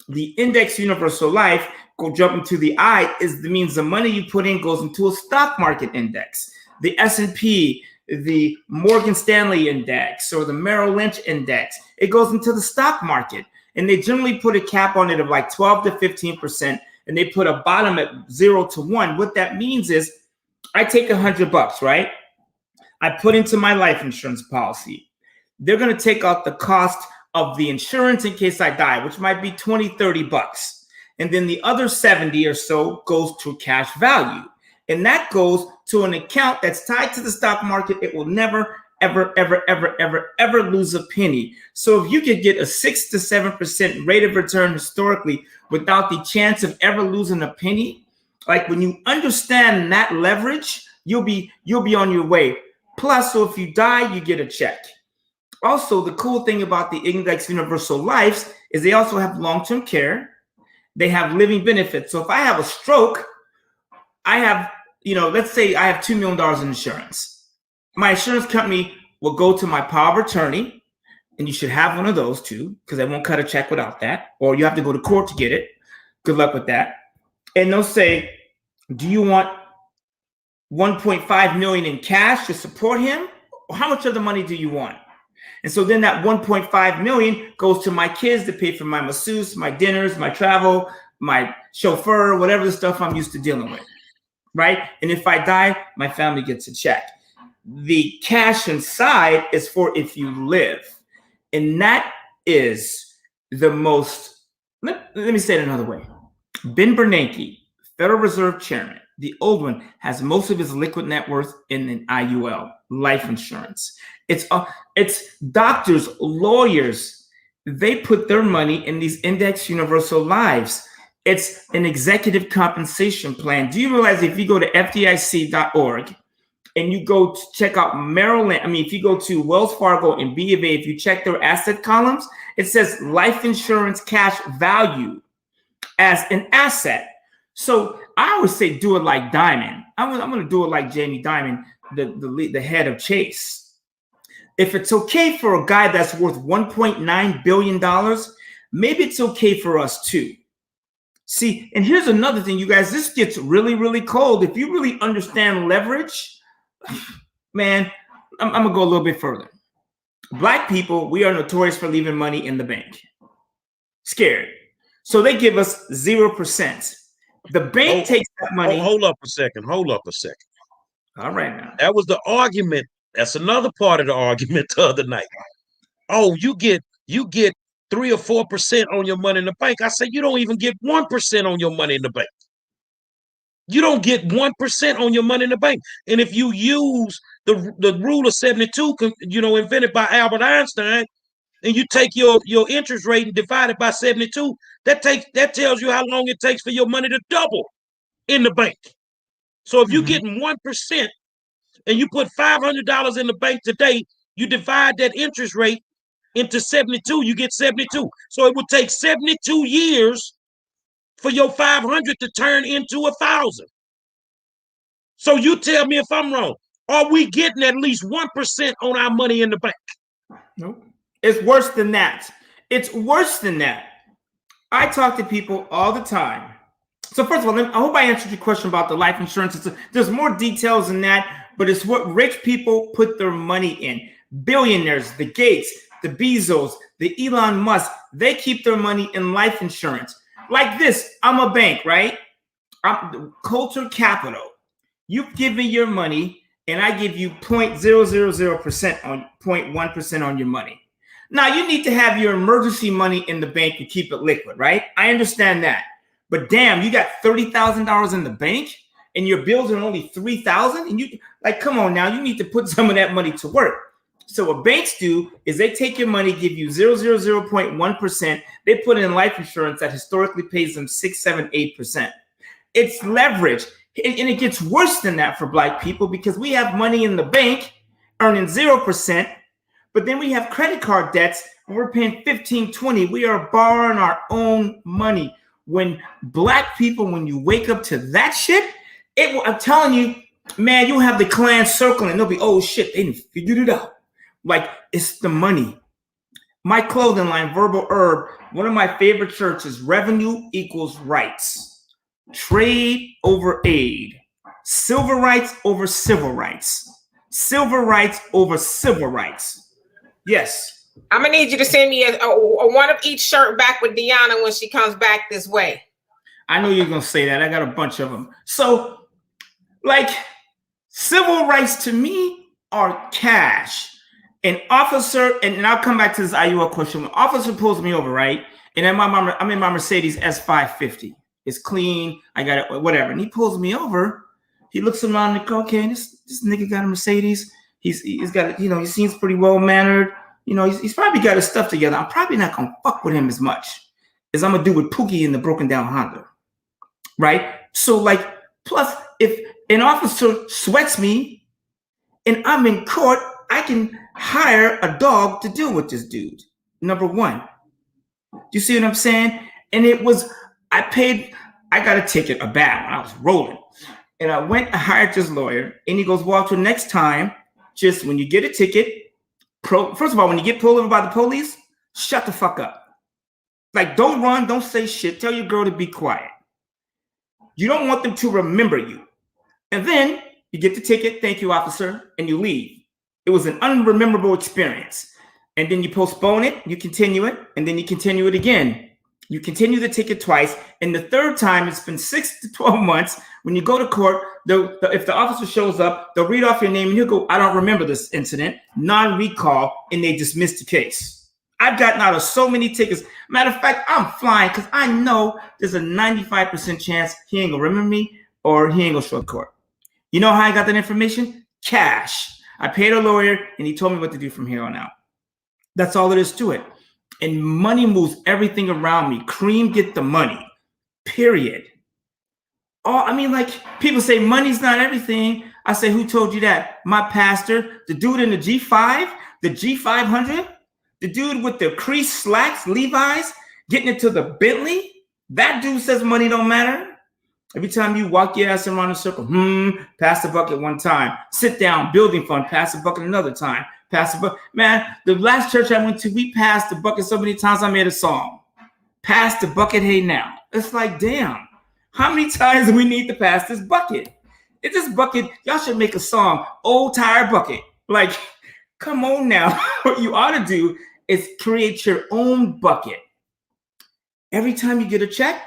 The Index Universal Life, go jump into the I, means the money you put in goes into a stock market index. The S&P, the Morgan Stanley index, or the Merrill Lynch index, it goes into the stock market. And they generally put a cap on it of like 12 to 15%. And they put a bottom at 0 to 1. What that means is I take $100, right? I put into my life insurance policy. They're going to take out the cost of the insurance in case I die, which might be 20, 30 bucks. And then the other 70 or so goes to cash value. And that goes to an account that's tied to the stock market. It will never, ever lose a penny. So if you could get a 6 to 7% rate of return historically without the chance of ever losing a penny, like when you understand that leverage, you'll be on your way. Plus, so if you die, you get a check. Also, the cool thing about the Index Universal Lives is they also have long-term care. They have living benefits. So if I have a stroke, I have, let's say I have $2 million in insurance. My insurance company will go to my power of attorney, and you should have one of those too, because they won't cut a check without that, or you have to go to court to get it. Good luck with that. And they'll say, do you want 1.5 million in cash to support him? Or how much of the money do you want? And so then that 1.5 million goes to my kids to pay for my masseuse, my dinners, my travel, my chauffeur, whatever the stuff I'm used to dealing with, right? And if I die, my family gets a check. The cash inside is for if you live. And that is the most, let me say it another way. Ben Bernanke, Federal Reserve Chairman, the old one, has most of his liquid net worth in an IUL, life insurance. It's doctors, lawyers, they put their money in these Index Universal Lives. It's an executive compensation plan. Do you realize if you go to FDIC.org and you go to check out Maryland, if you go to Wells Fargo and B of A, if you check their asset columns, it says life insurance cash value as an asset. So I always say do it like Diamond. I'm going to do it like Jamie Dimon, the head of Chase. If it's okay for a guy that's worth $1.9 billion, maybe it's okay for us too. See, and here's another thing, you guys, this gets really, really cold. If you really understand leverage, man, I'm going to go a little bit further. Black people, we are notorious for leaving money in the bank. Scared. So they give us 0%. The bank takes that money. Hold up a second. All right now. That was the argument. That's another part of the argument the other night. Oh, you get 3 or 4% on your money in the bank. I said, you don't even get 1% on your money in the bank. You don't get 1% on your money in the bank. And if you use the rule of 72, invented by Albert Einstein, and you take your interest rate and divide it by 72, that tells you how long it takes for your money to double in the bank. So if you're getting 1% and you put $500 in the bank today, you divide that interest rate into 72, you get 72. So it would take 72 years for your 500 to turn into 1,000. So you tell me if I'm wrong. Are we getting at least 1% on our money in the bank? Nope. It's worse than that. It's worse than that. I talk to people all the time. So first of all, I hope I answered your question about the life insurance. There's more details than that, but it's what rich people put their money in. Billionaires, the Gates, the Bezos, the Elon Musk, they keep their money in life insurance. Like this, I'm a bank, right? I'm Coulter Capital. You've given your money, and I give you 0.000% on 0.1% on your money. Now, you need to have your emergency money in the bank to keep it liquid, right? I understand that. But damn, you got $30,000 in the bank and your bills are only $3,000, and you come on now, you need to put some of that money to work. So what banks do is they take your money, give you 0.1%. They put in life insurance that historically pays them 6, 7, 8%. It's leverage. And it gets worse than that for Black people because we have money in the bank earning 0%, but then we have credit card debts and we're paying 15, 20. We are borrowing our own money. When Black people, when you wake up to that shit, I'm telling you, man, you'll have the clan circling. They'll be, oh shit, they didn't figure it out. Like, it's the money. My clothing line, Verbal Herb, one of my favorite shirts is revenue equals rights. Trade over aid. Civil rights over civil rights. Civil rights over civil rights. Yes. I'm going to need you to send me a one of each shirt back with Deanna when she comes back this way. I know you're going to say that. I got a bunch of them. So, civil rights to me are cash. An officer, and I'll come back to this IUL question. An officer pulls me over, right? And then I'm in my Mercedes S550. It's clean. I got it, whatever. And he pulls me over. He looks around the car. Okay, this nigga got a Mercedes. He's got, he seems pretty well mannered. He's probably got his stuff together. I'm probably not gonna fuck with him as much as I'm gonna do with Pookie in the broken down Honda, right? So plus, if an officer sweats me and I'm in court, I can hire a dog to deal with this dude. Number one. You see what I'm saying? And it was, I got a ticket, a bad one. I was rolling. And I went, I hired this lawyer, and he goes, Walter, next time, just when you get a ticket, first of all, when you get pulled over by the police, shut the fuck up. Like, don't run, don't say shit. Tell your girl to be quiet. You don't want them to remember you. And then you get the ticket, thank you, officer, and you leave. It was an unrememberable experience. And then you postpone it, you continue it, and then you continue it again. You continue the ticket twice, and the third time, it's been 6 to 12 months. When you go to court, if the officer shows up, they'll read off your name, and you'll go, I don't remember this incident, non-recall, and they dismiss the case. I've gotten out of so many tickets. Matter of fact, I'm flying because I know there's a 95% chance he ain't gonna remember me or he ain't gonna show up to court. You know how I got that information? Cash. I paid a lawyer, and he told me what to do from here on out. That's all it is to it. And money moves everything around me. Cream get the money, period. I mean, like, people say money's not everything. I say, who told you that? My pastor, the dude in the G5, the G500, the dude with the creased slacks, Levi's, getting into the Bentley. That dude says money don't matter. Every time you walk your ass around a circle, pass the bucket one time. Sit down, building fund, pass the bucket another time. Pass the bucket. Man, the last church I went to, we passed the bucket so many times I made a song. Pass the bucket, hey now. It's like, damn, how many times do we need to pass this bucket? It's this bucket, y'all should make a song, Old Tire Bucket. Like, come on now. What you ought to do is create your own bucket. Every time you get a check,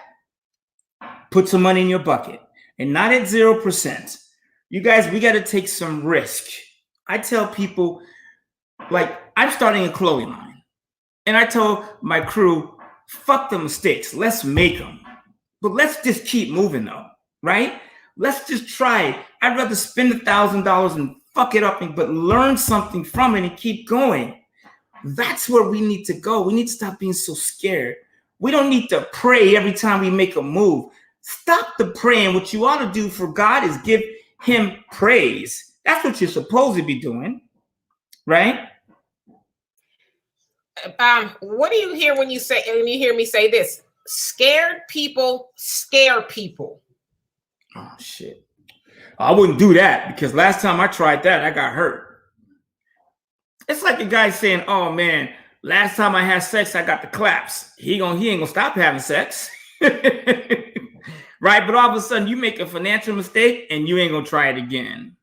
put some money in your bucket, and not at 0%. You guys, we got to take some risk. I tell people, like, I'm starting a clothing line, and I told my crew, fuck the mistakes. Let's make them. But let's just keep moving, though, right? Let's just try it. I'd rather spend $1,000 and fuck it up, but learn something from it and keep going. That's where we need to go. We need to stop being so scared. We don't need to pray every time we make a move. Stop the praying. What you ought to do for God is give him praise. That's what you're supposed to be doing, right? What do you hear when you hear me say this? Scared people scare people. Oh shit! I wouldn't do that because last time I tried that, I got hurt. It's like a guy saying, "Oh man, last time I had sex, I got the claps. He ain't gonna stop having sex." Right? But all of a sudden you make a financial mistake and you ain't gonna try it again.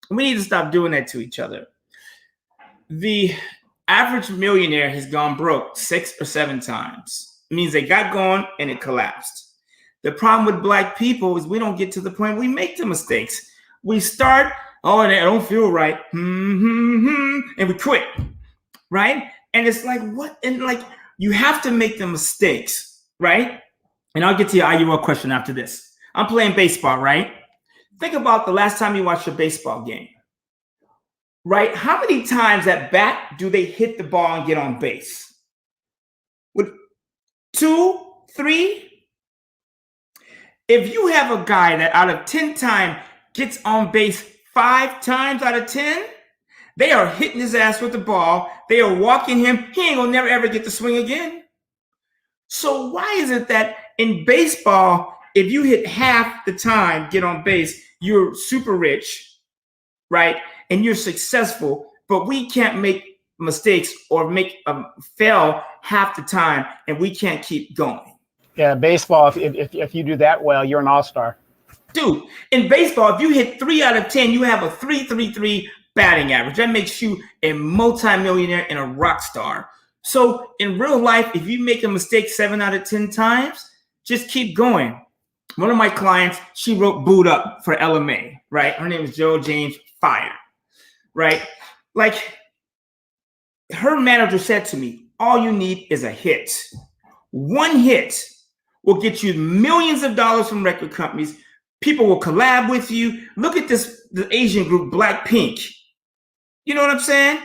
We need to stop doing that to each other. The average millionaire has gone broke 6 or 7 times. It means they got going and it collapsed. The problem with Black people is we don't get to the point we make the mistakes. We start, oh, that don't feel right, and we quit, right? And it's like, what? And like, you have to make the mistakes, right? And I'll get to your IUL question after this. I'm playing baseball, right? Think about the last time you watched a baseball game, right? How many times at bat do they hit the ball and get on base? With 2, 3? If you have a guy that out of 10 times gets on base 5 times out of 10, they are hitting his ass with the ball. They are walking him. He ain't gonna never ever get to swing again. So why is it that in baseball, if you hit half the time, get on base, you're super rich, right? And you're successful, but we can't make mistakes or fail half the time, and we can't keep going. Yeah, baseball, if you do that well, you're an all-star. Dude, in baseball, if you hit 3 out of 10, you have a 3.33 batting average. That makes you a multimillionaire and a rock star. So in real life, if you make a mistake 7 out of 10 times, just keep going. One of my clients, she wrote Boot Up for LMA, right? Her name is Joe James Fire, right? Like, her manager said to me, all you need is a hit. 1 hit will get you millions of dollars from record companies. People will collab with you. Look at this, the Asian group, Blackpink. You know what I'm saying?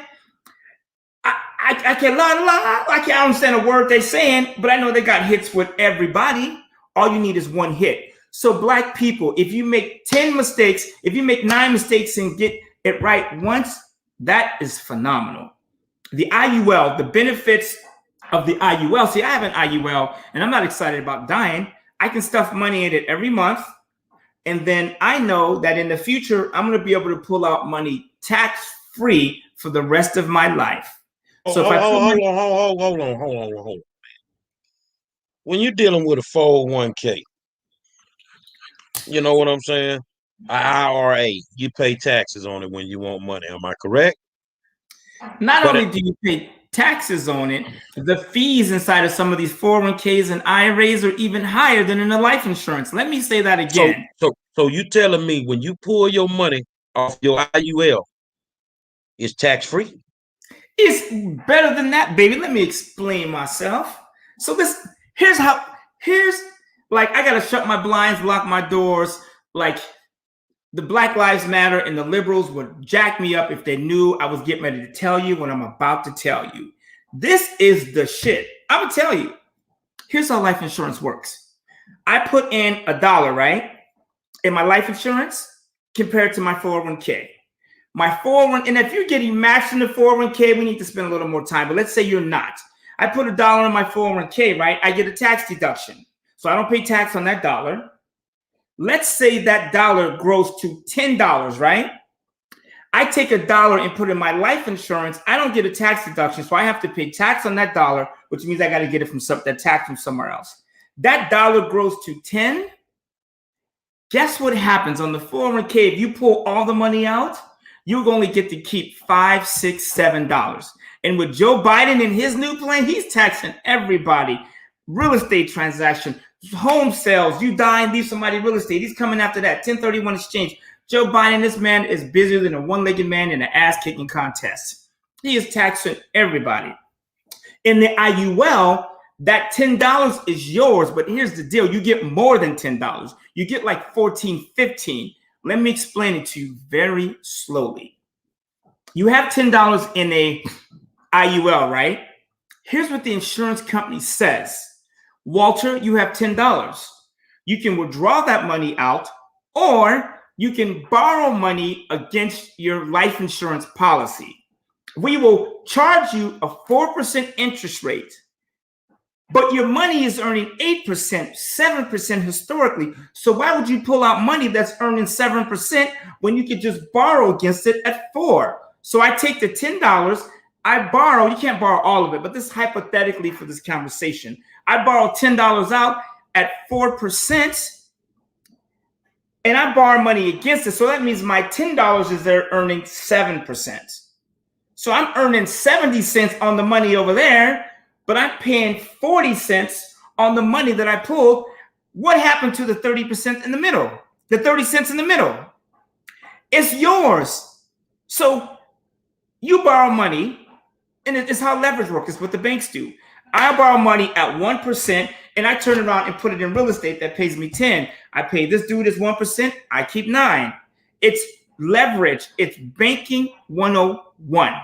I can't understand a word they're saying, but I know they got hits with everybody. All you need is 1 hit. So Black people, if you make 10 mistakes, if you make 9 mistakes and get it right once, that is phenomenal. The IUL, the benefits of the IUL. See, I have an IUL and I'm not excited about dying. I can stuff money in it every month. And then I know that in the future, I'm going to be able to pull out money tax-free for the rest of my life. So hold on. When you're dealing with a 401k, you know what I'm saying? IRA, you pay taxes on it when you want money. Am I correct? Not only do you pay taxes on it, the fees inside of some of these 401ks and IRAs are even higher than in the life insurance. Let me say that again. So you telling me when you pull your money off your IUL, it's tax-free? It's better than that, baby. Let me explain myself. So here's like, I gotta shut my blinds, lock my doors. Like, the Black Lives Matter and the liberals would jack me up if they knew I was getting ready to tell you what I'm about to tell you. This is the shit. I'm gonna tell you. Here's how life insurance works. I put in $1, right, in my life insurance compared to my 401k. My 401, and if you're getting matched in the 401k, we need to spend a little more time. But let's say you're not. I put $1 in my 401k, right? I get a tax deduction. So I don't pay tax on that dollar. Let's say that dollar grows to $10, right? I take $1 and put in my life insurance. I don't get a tax deduction, so I have to pay tax on that dollar, which means I got to get it from that tax from somewhere else. That dollar grows to 10. Guess what happens on the 401k? If you pull all the money out, you only get to keep $5, $6, $7. And with Joe Biden and his new plan, he's taxing everybody. Real estate transaction, home sales, you die and leave somebody real estate. He's coming after that. 1031 exchange. Joe Biden, this man is busier than a one-legged man in an ass-kicking contest. He is taxing everybody. In the IUL, that $10 is yours, but here's the deal. You get more than $10. You get like 14, 15. Let me explain it to you very slowly. You have $10 in a IUL, right? Here's what the insurance company says. Walter, you have $10. You can withdraw that money out, or you can borrow money against your life insurance policy. We will charge you a 4% interest rate, but your money is earning 8%, 7% historically. So why would you pull out money that's earning 7% when you could just borrow against it at 4%? So I take the $10, I borrow, you can't borrow all of it, but this is hypothetically for this conversation. I borrow $10 out at 4%, and I borrow money against it. So that means my $10 is there earning 7%. So I'm earning 70 cents on the money over there, but I'm paying 40 cents on the money that I pulled. What happened to the 30% in the middle? The 30 cents in the middle? It's yours. So you borrow money, and it's how leverage works. It's what the banks do. I borrow money at 1%, and I turn around and put it in real estate that pays me 10. I pay this dude this 1%. I keep 9. It's leverage. It's banking 101.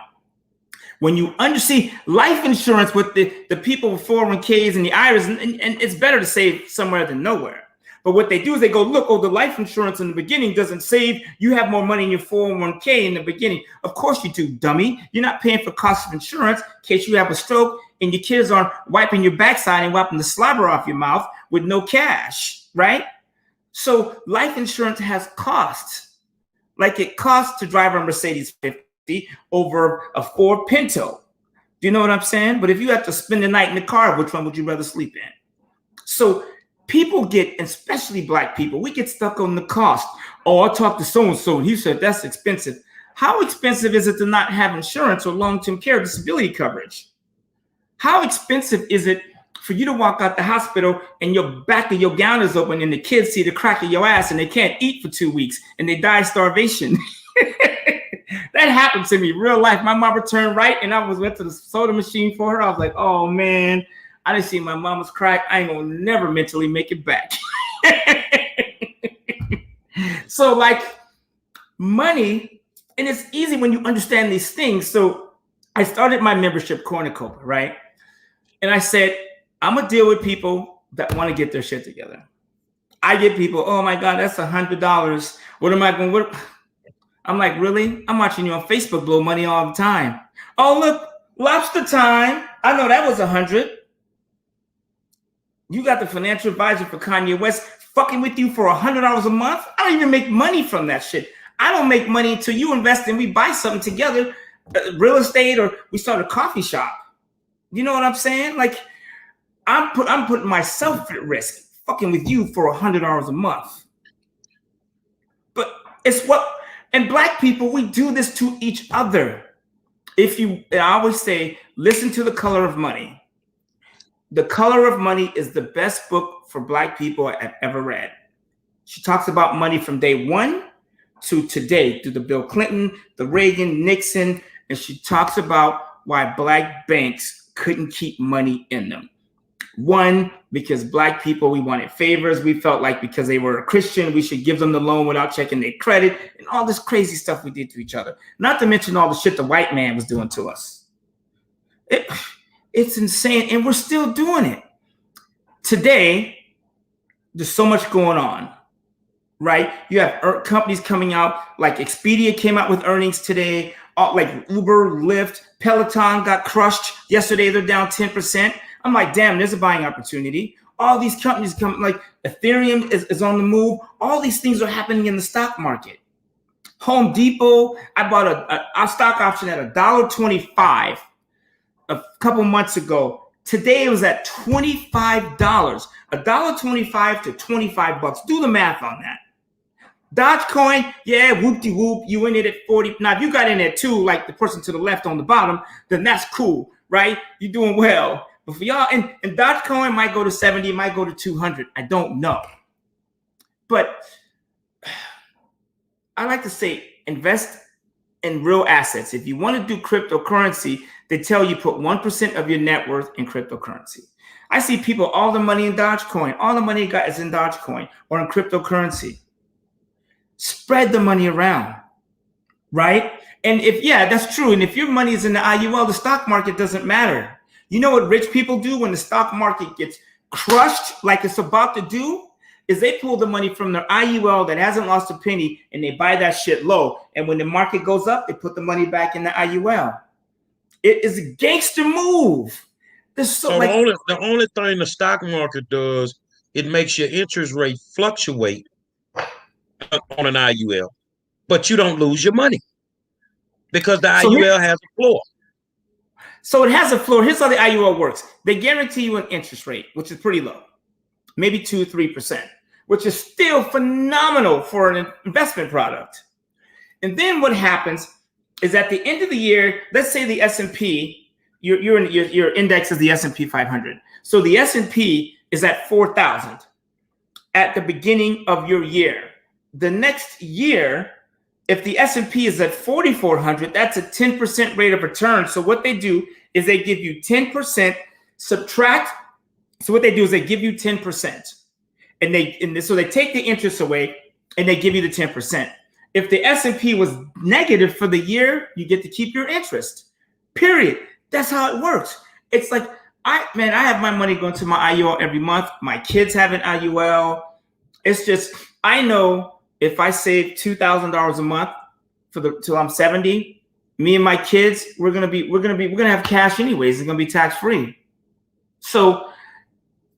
When you understand life insurance with the people with 401ks and the IRAs, and it's better to save somewhere than nowhere. But what they do is they go, look, the life insurance in the beginning doesn't save. You have more money in your 401k in the beginning. Of course you do, dummy. You're not paying for cost of insurance in case you have a stroke and your kids aren't wiping your backside and wiping the slobber off your mouth with no cash, right? So life insurance has costs. Like it costs to drive a Mercedes 50 over a Ford Pinto. Do you know what I'm saying? But if you have to spend the night in the car, which one would you rather sleep in? So people get, especially Black people, we get stuck on the cost. Oh, I talked to so-and-so and he said that's expensive. How expensive is it to not have insurance or long-term care disability coverage? How expensive is it for you to walk out the hospital and your back of your gown is open and the kids see the crack of your ass and they can't eat for 2 weeks and they die of starvation? That happened to me real life. My mom returned right and I went to the soda machine for her. I was like, oh man, I didn't see my mama's crack. I ain't gonna never mentally make it back. So like money, and it's easy when you understand these things. So I started my membership cornucopia, right? And I said, I'm gonna deal with people that want to get their shit together. I get people, oh my God, that's $100. What am I going to, I'm like, really? I'm watching you on Facebook blow money all the time. Oh, look, lobster time. I know that was 100. You got the financial advisor for Kanye West fucking with you for $100 a month. I don't even make money from that shit. I don't make money until you invest and we buy something together, real estate, or we start a coffee shop. You know what I'm saying? Like, I'm putting myself at risk fucking with you for $100 a month. But it's what, and black people, we do this to each other. I always say, listen to The Color of Money. The Color of Money is the best book for black people I've ever read. She talks about money from day one to today, through the Bill Clinton, the Reagan, Nixon, and she talks about why black banks couldn't keep money in them. One, because black people, we wanted favors. We felt like because they were a Christian, we should give them the loan without checking their credit, and all this crazy stuff we did to each other. Not to mention all the shit the white man was doing to us. It's insane, and we're still doing it. Today, there's so much going on, right? You have companies coming out, like Expedia came out with earnings today, like Uber, Lyft, Peloton got crushed. Yesterday, they're down 10%. I'm like, damn, there's a buying opportunity. All these companies come, like Ethereum is on the move. All these things are happening in the stock market. Home Depot, I bought a stock option at $1.25 a couple months ago. Today it was at $25. $1.25 to $25. Do the math on that. Dogecoin, yeah, whoop-de-whoop, you in it at 40. Now, if you got in there too, like the person to the left on the bottom, then that's cool, right? You're doing well. But for y'all, and Dogecoin might go to 70, might go to 200. I don't know. But I like to say invest in real assets. If you want to do cryptocurrency, they tell you put 1% of your net worth in cryptocurrency. I see people, all the money in Dogecoin, all the money you got is in Dogecoin or in cryptocurrency. Spread the money around, right? And that's true. And if your money is in the IUL, the stock market doesn't matter. You know what rich people do when the stock market gets crushed like it's about to do? Is they pull the money from their IUL that hasn't lost a penny and they buy that shit low. And when the market goes up, they put the money back in the IUL. It is a gangster move. The only thing the stock market does, it makes your interest rate fluctuate on an IUL, but you don't lose your money because the IUL has a floor. So it has a floor. Here's how the IUL works. They guarantee you an interest rate, which is pretty low, maybe 2-3%, which is still phenomenal for an investment product. And then what happens is at the end of the year, let's say the S&P, your index is the S&P 500. So the S&P is at 4,000 at the beginning of your year. The next year, if the S&P is at 4,400, that's a 10% rate of return. So what they do is they give you 10%, subtract. So what they do is they give you 10%. So they take the interest away and they give you the 10%. If the S&P was negative for the year, you get to keep your interest, period. That's how it works. It's like, I have my money going to my IUL every month. My kids have an IUL. It's just, I know if I save $2,000 a month till I'm 70, me and my kids, we're gonna have cash anyways. It's gonna be tax free. So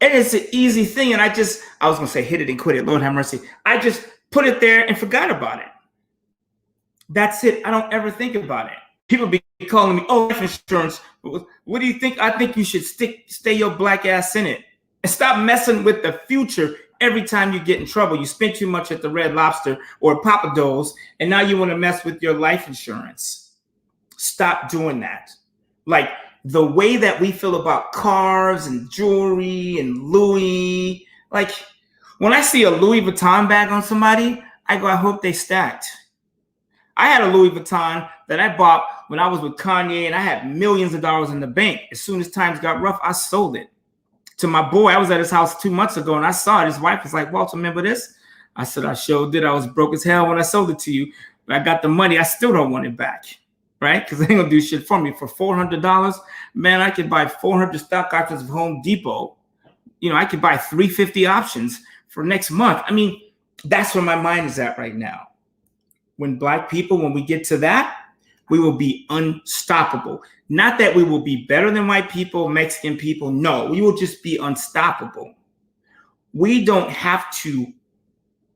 it is an easy thing. And I was gonna say hit it and quit it. Lord have mercy. I just put it there and forgot about it. That's it. I don't ever think about it. People be calling me, oh, life insurance. What do you think? I think you should stay your black ass in it and stop messing with the future. Every time you get in trouble, you spend too much at the Red Lobster or Papa Do's, and now you want to mess with your life insurance. Stop doing that. Like the way that we feel about cars and jewelry and Louis, like when I see a Louis Vuitton bag on somebody, I go, I hope they stacked. I had a Louis Vuitton that I bought when I was with Kanye, and I had millions of dollars in the bank. As soon as times got rough, I sold it. To my boy, I was at his house 2 months ago, and I saw it. His wife was like, Walter, remember this? I said, I sure did. I was broke as hell when I sold it to you. But I got the money. I still don't want it back, right? Because they ain't going to do shit for me. For $400, man, I could buy 400 stock options of Home Depot. You know, I could buy 350 options for next month. I mean, that's where my mind is at right now. when Black people, when we get to that, we will be unstoppable. Not that we will be better than white people, Mexican people. No, we will just be unstoppable. We don't have to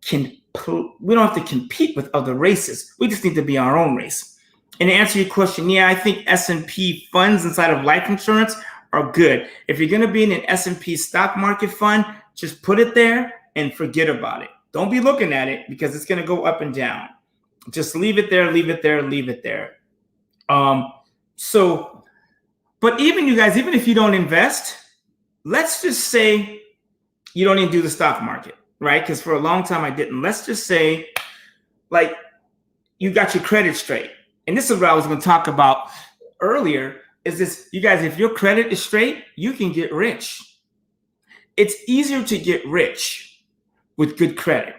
compete with other races. We just need to be our own race. And to answer your question, yeah, I think S&P funds inside of life insurance are good. If you're going to be in an S&P stock market fund, just put it there and forget about it. Don't be looking at it because it's going to go up and down. Just leave it there, leave it there, leave it there. But even you guys, even if you don't invest, let's just say you don't even do the stock market, right? Because for a long time I didn't. Let's just say, like, you got your credit straight. And this is what I was going to talk about earlier, is this, you guys, if your credit is straight, you can get rich. It's easier to get rich with good credit.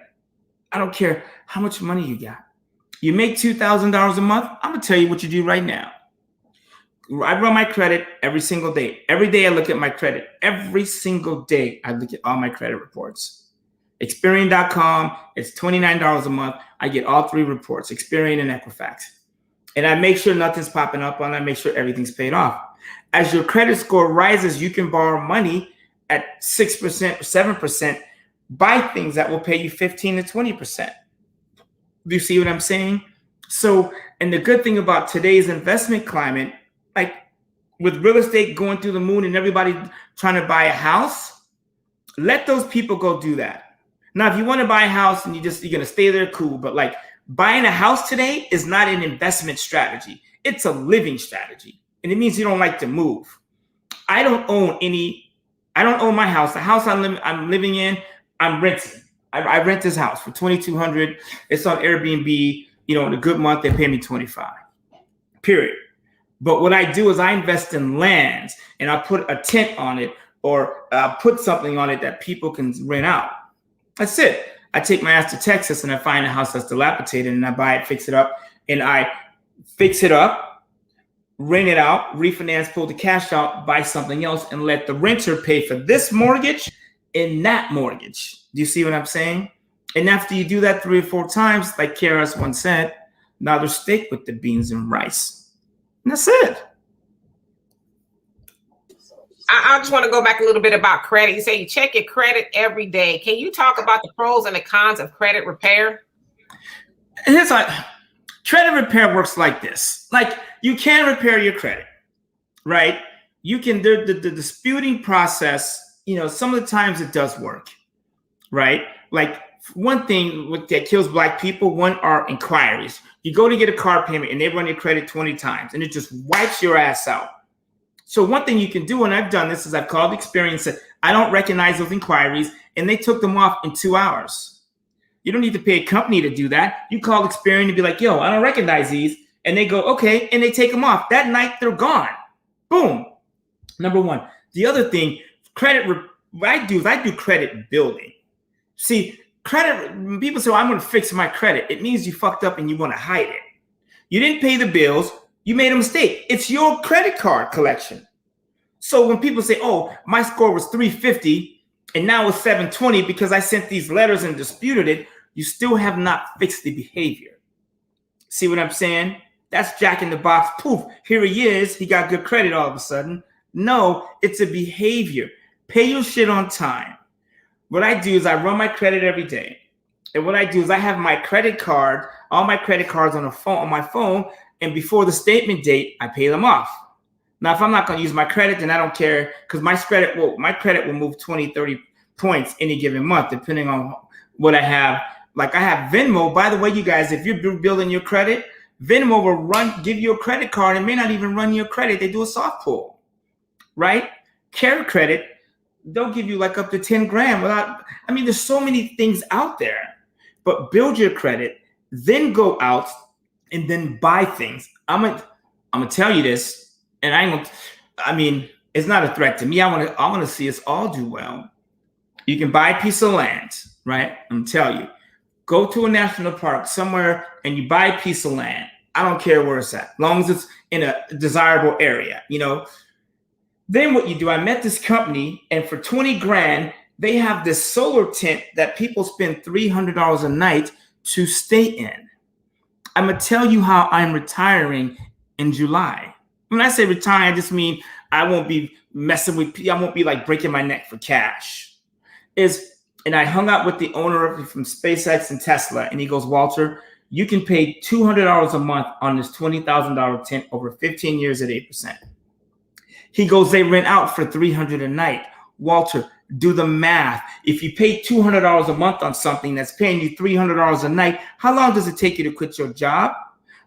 I don't care how much money you got. You make $2,000 a month, I'm going to tell you what you do right now. I run my credit every single day. Every day I look at my credit. Every single day I look at all my credit reports. Experian.com, it's $29 a month. I get all 3 reports, Experian and Equifax. And I make sure nothing's popping up on it. I make sure everything's paid off. As your credit score rises, you can borrow money at 6% or 7%, buy things that will pay you 15 to 20%. Do you see what I'm saying? So, and the good thing about today's investment climate, like with real estate going through the moon and everybody trying to buy a house, let those people go do that. Now, if you want to buy a house and you're going to stay there, cool. But like buying a house today is not an investment strategy. It's a living strategy. And it means you don't like to move. I don't own my house. The house I'm living in, I'm renting. I rent this house for $2,200. It's on Airbnb. You know, in a good month, they pay me $25. Period. But what I do is I invest in lands and I put a tent on it or put something on it that people can rent out. That's it. I take my ass to Texas and I find a house that's dilapidated and I buy it, fix it up, and I fix it up, rent it out, refinance, pull the cash out, buy something else, and let the renter pay for this mortgage and that mortgage. Do you see what I'm saying? And after you do that 3 or 4 times, like Kara's once said, now there's steak with the beans and rice. And that's it. I just want to go back a little bit about credit. You say you check your credit every day. Can you talk about the pros and the cons of credit repair? And it's like credit repair works like this. Like you can repair your credit, right? You can, the disputing process, you know, some of the times it does work, right? Like one thing that kills Black people, one are inquiries. You go to get a car payment and they run your credit 20 times and it just wipes your ass out. So one thing you can do, and I've done this, is I've called Experian and said, I don't recognize those inquiries, and they took them off in 2 hours. You don't need to pay a company to do that. You call Experian and be like, yo, I don't recognize these. And they go, okay, and they take them off. That night, they're gone. Boom. Number one. The other thing, what I do is I do credit building. See, credit, when people say, well, I'm going to fix my credit, it means you fucked up and you want to hide it. You didn't pay the bills. You made a mistake. It's your credit card collection. So when people say, oh, my score was 350 and now it's 720 because I sent these letters and disputed it, you still have not fixed the behavior. See what I'm saying? That's Jack in the Box. Poof, here he is. He got good credit all of a sudden. No, it's a behavior. Pay your shit on time. What I do is I run my credit every day. And what I do is I have my credit card, all my credit cards on my phone, and before the statement date, I pay them off. Now, if I'm not going to use my credit, then I don't care because my credit will move 20, 30 points any given month, depending on what I have. Like I have Venmo. By the way, you guys, if you're building your credit, Venmo will give you a credit card and may not even run your credit. They do a soft pull, right? Care Credit, they'll give you like up to 10 grand there's so many things out there, but build your credit, then go out and then buy things. I'm gonna tell you this, and it's not a threat to me. I want to see us all do well. You can buy a piece of land, right? I'm telling you, go to a national park somewhere and you buy a piece of land. I don't care where it's at, as long as it's in a desirable area, you know. Then what you do, I met this company, and for 20 grand, they have this solar tent that people spend $300 a night to stay in. I'm going to tell you how I'm retiring in July. When I say retiring, I just mean I won't be messing with people. I won't be like breaking my neck for cash. And I hung out with the owner from SpaceX and Tesla, and he goes, Walter, you can pay $200 a month on this $20,000 tent over 15 years at 8%. He goes, they rent out for $300 a night. Walter, do the math. If you pay $200 a month on something that's paying you $300 a night, how long does it take you to quit your job?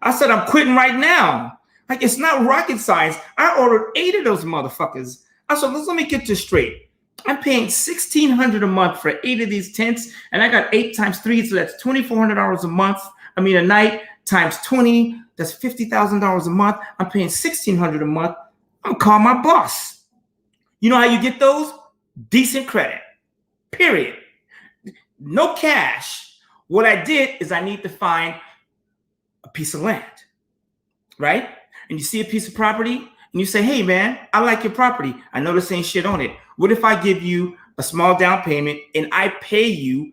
I said, I'm quitting right now. Like, it's not rocket science. I ordered 8 of those motherfuckers. I said, let me get this straight. I'm paying $1,600 a month for 8 of these tents, and I got 8 times 3, so that's $2,400 a night times 20. That's $50,000 a month. I'm paying $1,600 a month. I'm gonna call my boss. You know how you get those? Decent credit. Period. No cash. What I did is I need to find a piece of land, right? And you see a piece of property and you say, hey man, I like your property. I know this ain't shit on it. What if I give you a small down payment and I pay you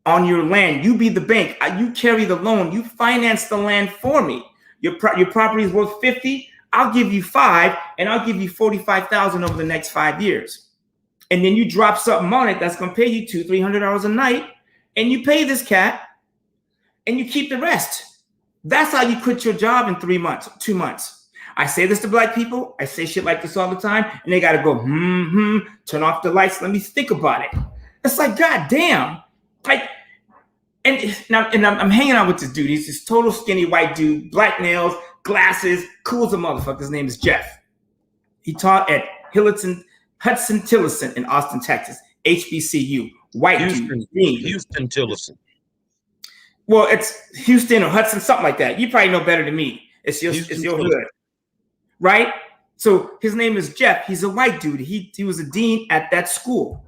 on your land? You be the bank. You carry the loan. You finance the land for me. Your property is worth 50. I'll give you 5 and I'll give you 45,000 over the next 5 years. And then you drop something on it that's going to pay you $200-300 a night, and you pay this cat and you keep the rest. That's how you quit your job in 3 months, 2 months. I say this to black people. I say shit like this all the time, and they got to go, turn off the lights. Let me think about it. It's like, God damn. Like, and I'm hanging out with this dude. He's this total skinny white dude, black nails, glasses, cool as a motherfucker. His name is Jeff. He taught at Hudson-Tillotson in Austin, Texas, HBCU. White dude. Houston-Tillotson. Well, it's Houston or Hudson, something like that. You probably know better than me. It's your hood, right? So his name is Jeff. He's a white dude. He was a dean at that school.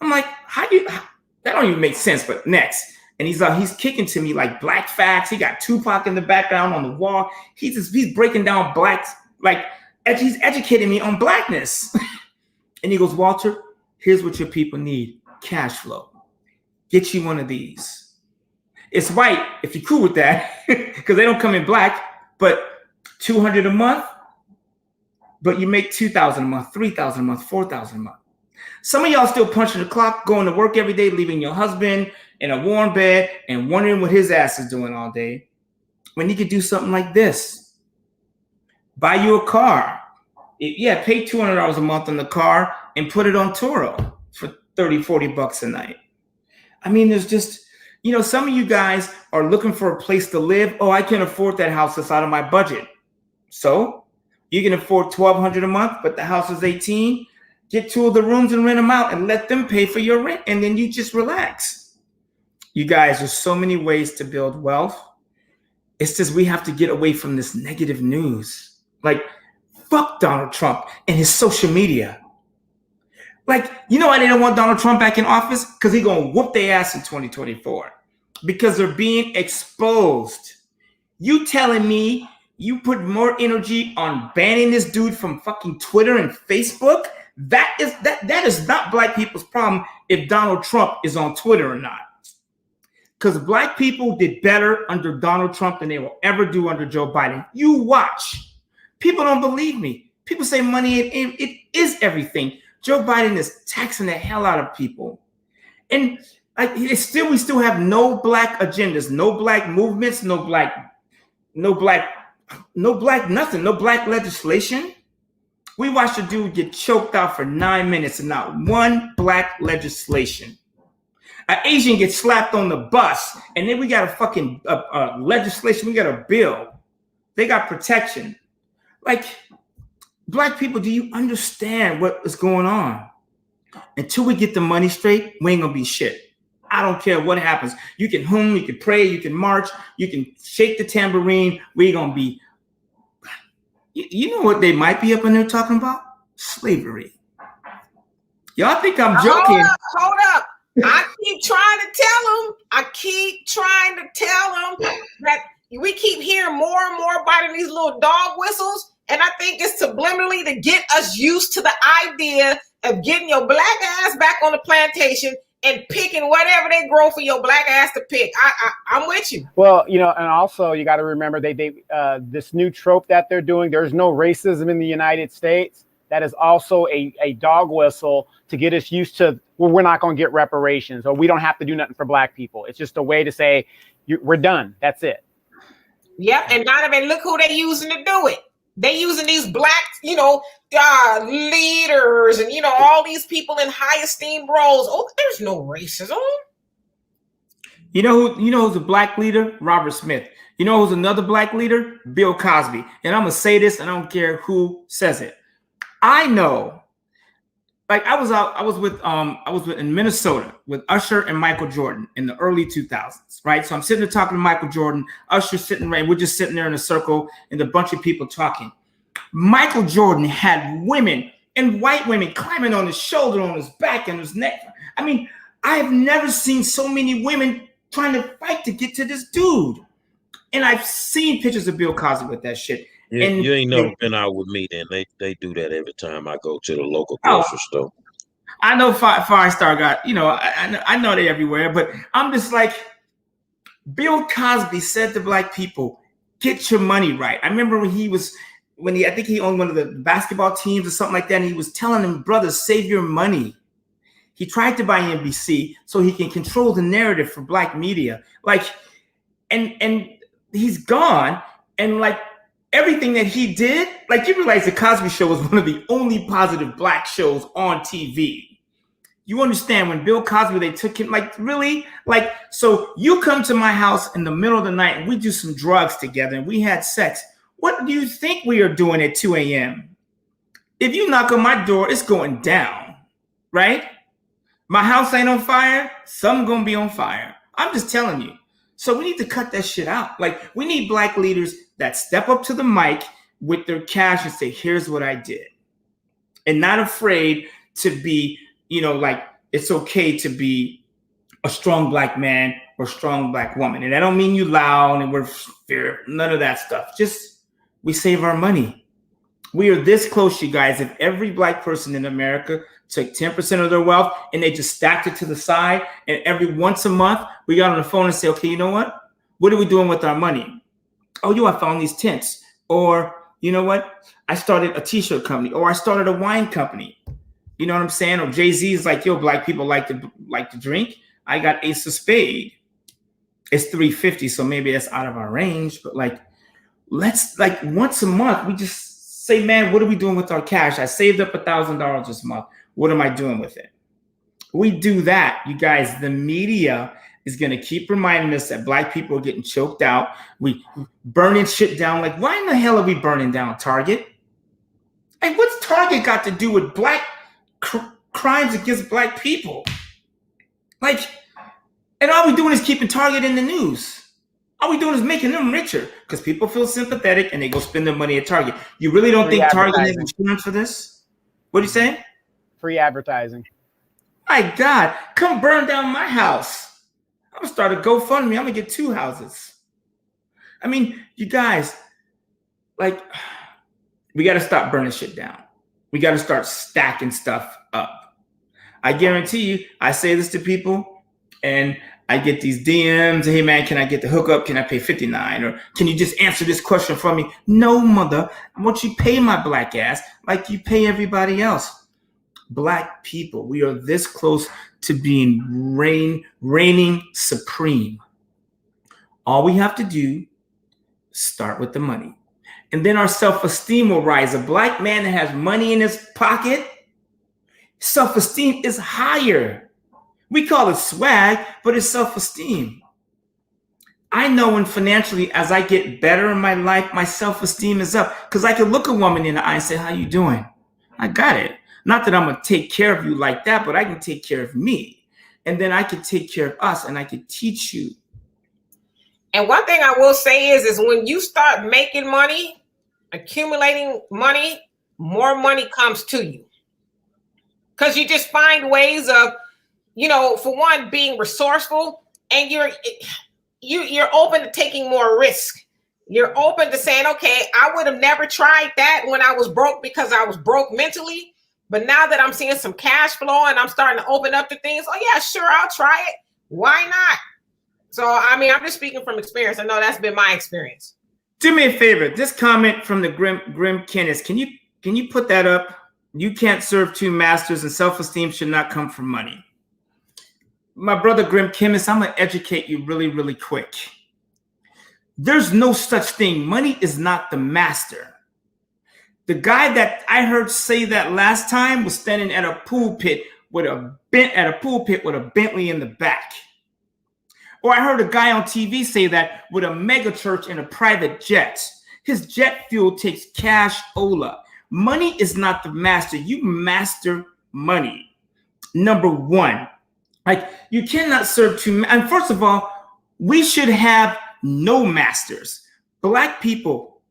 I'm like, that don't even make sense. But next, and he's kicking to me like black facts. He got Tupac in the background on the wall. He's breaking down blacks, like he's educating me on blackness. And he goes, Walter, here's what your people need: cash flow. Get you one of these. It's white if you're cool with that, because they don't come in black. But $200 a month, but you make $2,000 a month, $3,000 a month, $4,000 a month. Some of y'all still punching the clock, going to work every day, leaving your husband in a warm bed and wondering what his ass is doing all day, when he could do something like this. Buy you a car. Pay $200 a month on the car and put it on Turo for $30-40 a night. I mean, there's just, some of you guys are looking for a place to live. Oh, I can afford that house that's out of my budget. So you can afford $1,200 a month, but the house is $18,000. Get 2 of the rooms and rent them out and let them pay for your rent. And then you just relax. You guys, there's so many ways to build wealth. It's just we have to get away from this negative news. Like, fuck Donald Trump and his social media. Like, why they don't want Donald Trump back in office? Because he's going to whoop their ass in 2024. Because they're being exposed. You telling me you put more energy on banning this dude from fucking Twitter and Facebook? That is not black people's problem if Donald Trump is on Twitter or not. Because black people did better under Donald Trump than they will ever do under Joe Biden. You watch. People don't believe me. People say money, it is everything. Joe Biden is taxing the hell out of people. And we still have no black agendas, no black movements, no black nothing, no black legislation. We watched a dude get choked out for 9 minutes and not one black legislation. An Asian gets slapped on the bus, and then we got a fucking legislation. We got a bill. They got protection. Like, black people, do you understand what is going on? Until we get the money straight, we ain't gonna be shit. I don't care what happens. You can hum, you can pray, you can march, you can shake the tambourine. We gonna be. You know what they might be up in there talking about? Slavery. Y'all think I'm joking? Hold up. I keep trying to tell them that we keep hearing more and more about these little dog whistles. And I think it's subliminally to get us used to the idea of getting your black ass back on the plantation and picking whatever they grow for your black ass to pick. I'm with you. Well, you know, and also you got to remember this new trope that they're doing. There's no racism in the United States. That is also a dog whistle to get us used to, well, we're not going to get reparations, or we don't have to do nothing for black people. It's just a way to say we're done. That's it. Yep. And Donovan, look who they using to do it. They using these black, you know, leaders and, you know, all these people in high esteemed roles. Oh, there's no racism. You know who's a black leader? Robert Smith. You know who's another black leader? Bill Cosby. And I'm gonna say this, and I don't care who says it. I know, like I was in Minnesota with Usher and Michael Jordan in the early 2000s, right? So I'm sitting there talking to Michael Jordan, Usher sitting right, we're just sitting there in a circle and a bunch of people talking. Michael Jordan had women and white women climbing on his shoulder, on his back, and his neck. I mean, I've never seen so many women trying to fight to get to this dude. And I've seen pictures of Bill Cosby with that shit. You, and you ain't never been out with me then. They do that every time I go to the local grocery store. I know Five Star got, you know, I know they're everywhere, but I'm just like, Bill Cosby said to black people, get your money right. I remember when I think he owned one of the basketball teams or something like that, and he was telling them, brothers, save your money. He tried to buy NBC so he can control the narrative for black media. Like, and he's gone, and like everything that he did, like you realize the Cosby Show was one of the only positive black shows on TV. You understand when Bill Cosby, they took him, like really? Like, so you come to my house in the middle of the night and we do some drugs together and we had sex. What do you think we are doing at 2 a.m.? If you knock on my door, it's going down, right? My house ain't on fire. Something gonna be on fire. I'm just telling you. So we need to cut that shit out. Like, we need black leaders that step up to the mic with their cash and say, here's what I did. And not afraid to be, you know, like, it's okay to be a strong black man or strong black woman. And I don't mean you loud and we're fear, none of that stuff. Just, we save our money. We are this close, you guys. If every black person in America took 10% of their wealth and they just stacked it to the side, and every once a month we got on the phone and say, okay, you know what are we doing with our money? Oh, I found these tents. Or, you know what? I started a t-shirt company, or I started a wine company. You know what I'm saying? Or Jay-Z is like, yo, black people like to drink. I got Ace of Spade. It's $350, so maybe that's out of our range. But like, let's, like, once a month we just say, man, what are we doing with our cash? I saved up $1,000 this month. What am I doing with it? We do that, you guys. The media is going to keep reminding us that black people are getting choked out. We burning shit down. Like, why in the hell are we burning down Target? Like, what's Target got to do with black crimes against black people? Like, and all we doing is keeping Target in the news. All we doing is making them richer because people feel sympathetic and they go spend their money at Target. You really don't think Target has insurance for this? What are you saying? Free advertising. My God, come burn down my house. I'm gonna start a GoFundMe. I'm gonna get 2 houses. I mean, you guys, like, we got to stop burning shit down. We got to start stacking stuff up. I guarantee you, I say this to people and I get these DMs. Hey man, can I get the hookup? Can I pay $59? Or can you just answer this question for me? No, mother. I want you to pay my black ass like you pay everybody else. Black people, we are this close to being reigning supreme. All we have to do is start with the money. And then our self-esteem will rise. A black man that has money in his pocket, self-esteem is higher. We call it swag, but it's self-esteem. I know when financially, as I get better in my life, my self-esteem is up. Because I can look a woman in the eye and say, how you doing? I got it. Not that I'm going to take care of you like that, but I can take care of me. And then I can take care of us and I can teach you. And one thing I will say is when you start making money, accumulating money, more money comes to you. Because you just find ways of, you know, for one, being resourceful, and you're open to taking more risk. You're open to saying, okay, I would have never tried that when I was broke because I was broke mentally. But now that I'm seeing some cash flow and I'm starting to open up to things, oh yeah, sure, I'll try it. Why not? So, I mean, I'm just speaking from experience. I know that's been my experience. Do me a favor. This comment from the Grim Kenneth, can you put that up? You can't serve two masters, and self-esteem should not come from money. My brother Grim Kenneth, I'm going to educate you really, really quick. There's no such thing. Money is not the master. The guy that I heard say that last time was standing at a pool pit with a Bentley in the back. Or I heard a guy on TV say that with a mega church and a private jet. His jet fuel takes cash-ola. Money is not the master. You master money. Number one, like you cannot serve two. And first of all, we should have no masters. Black people,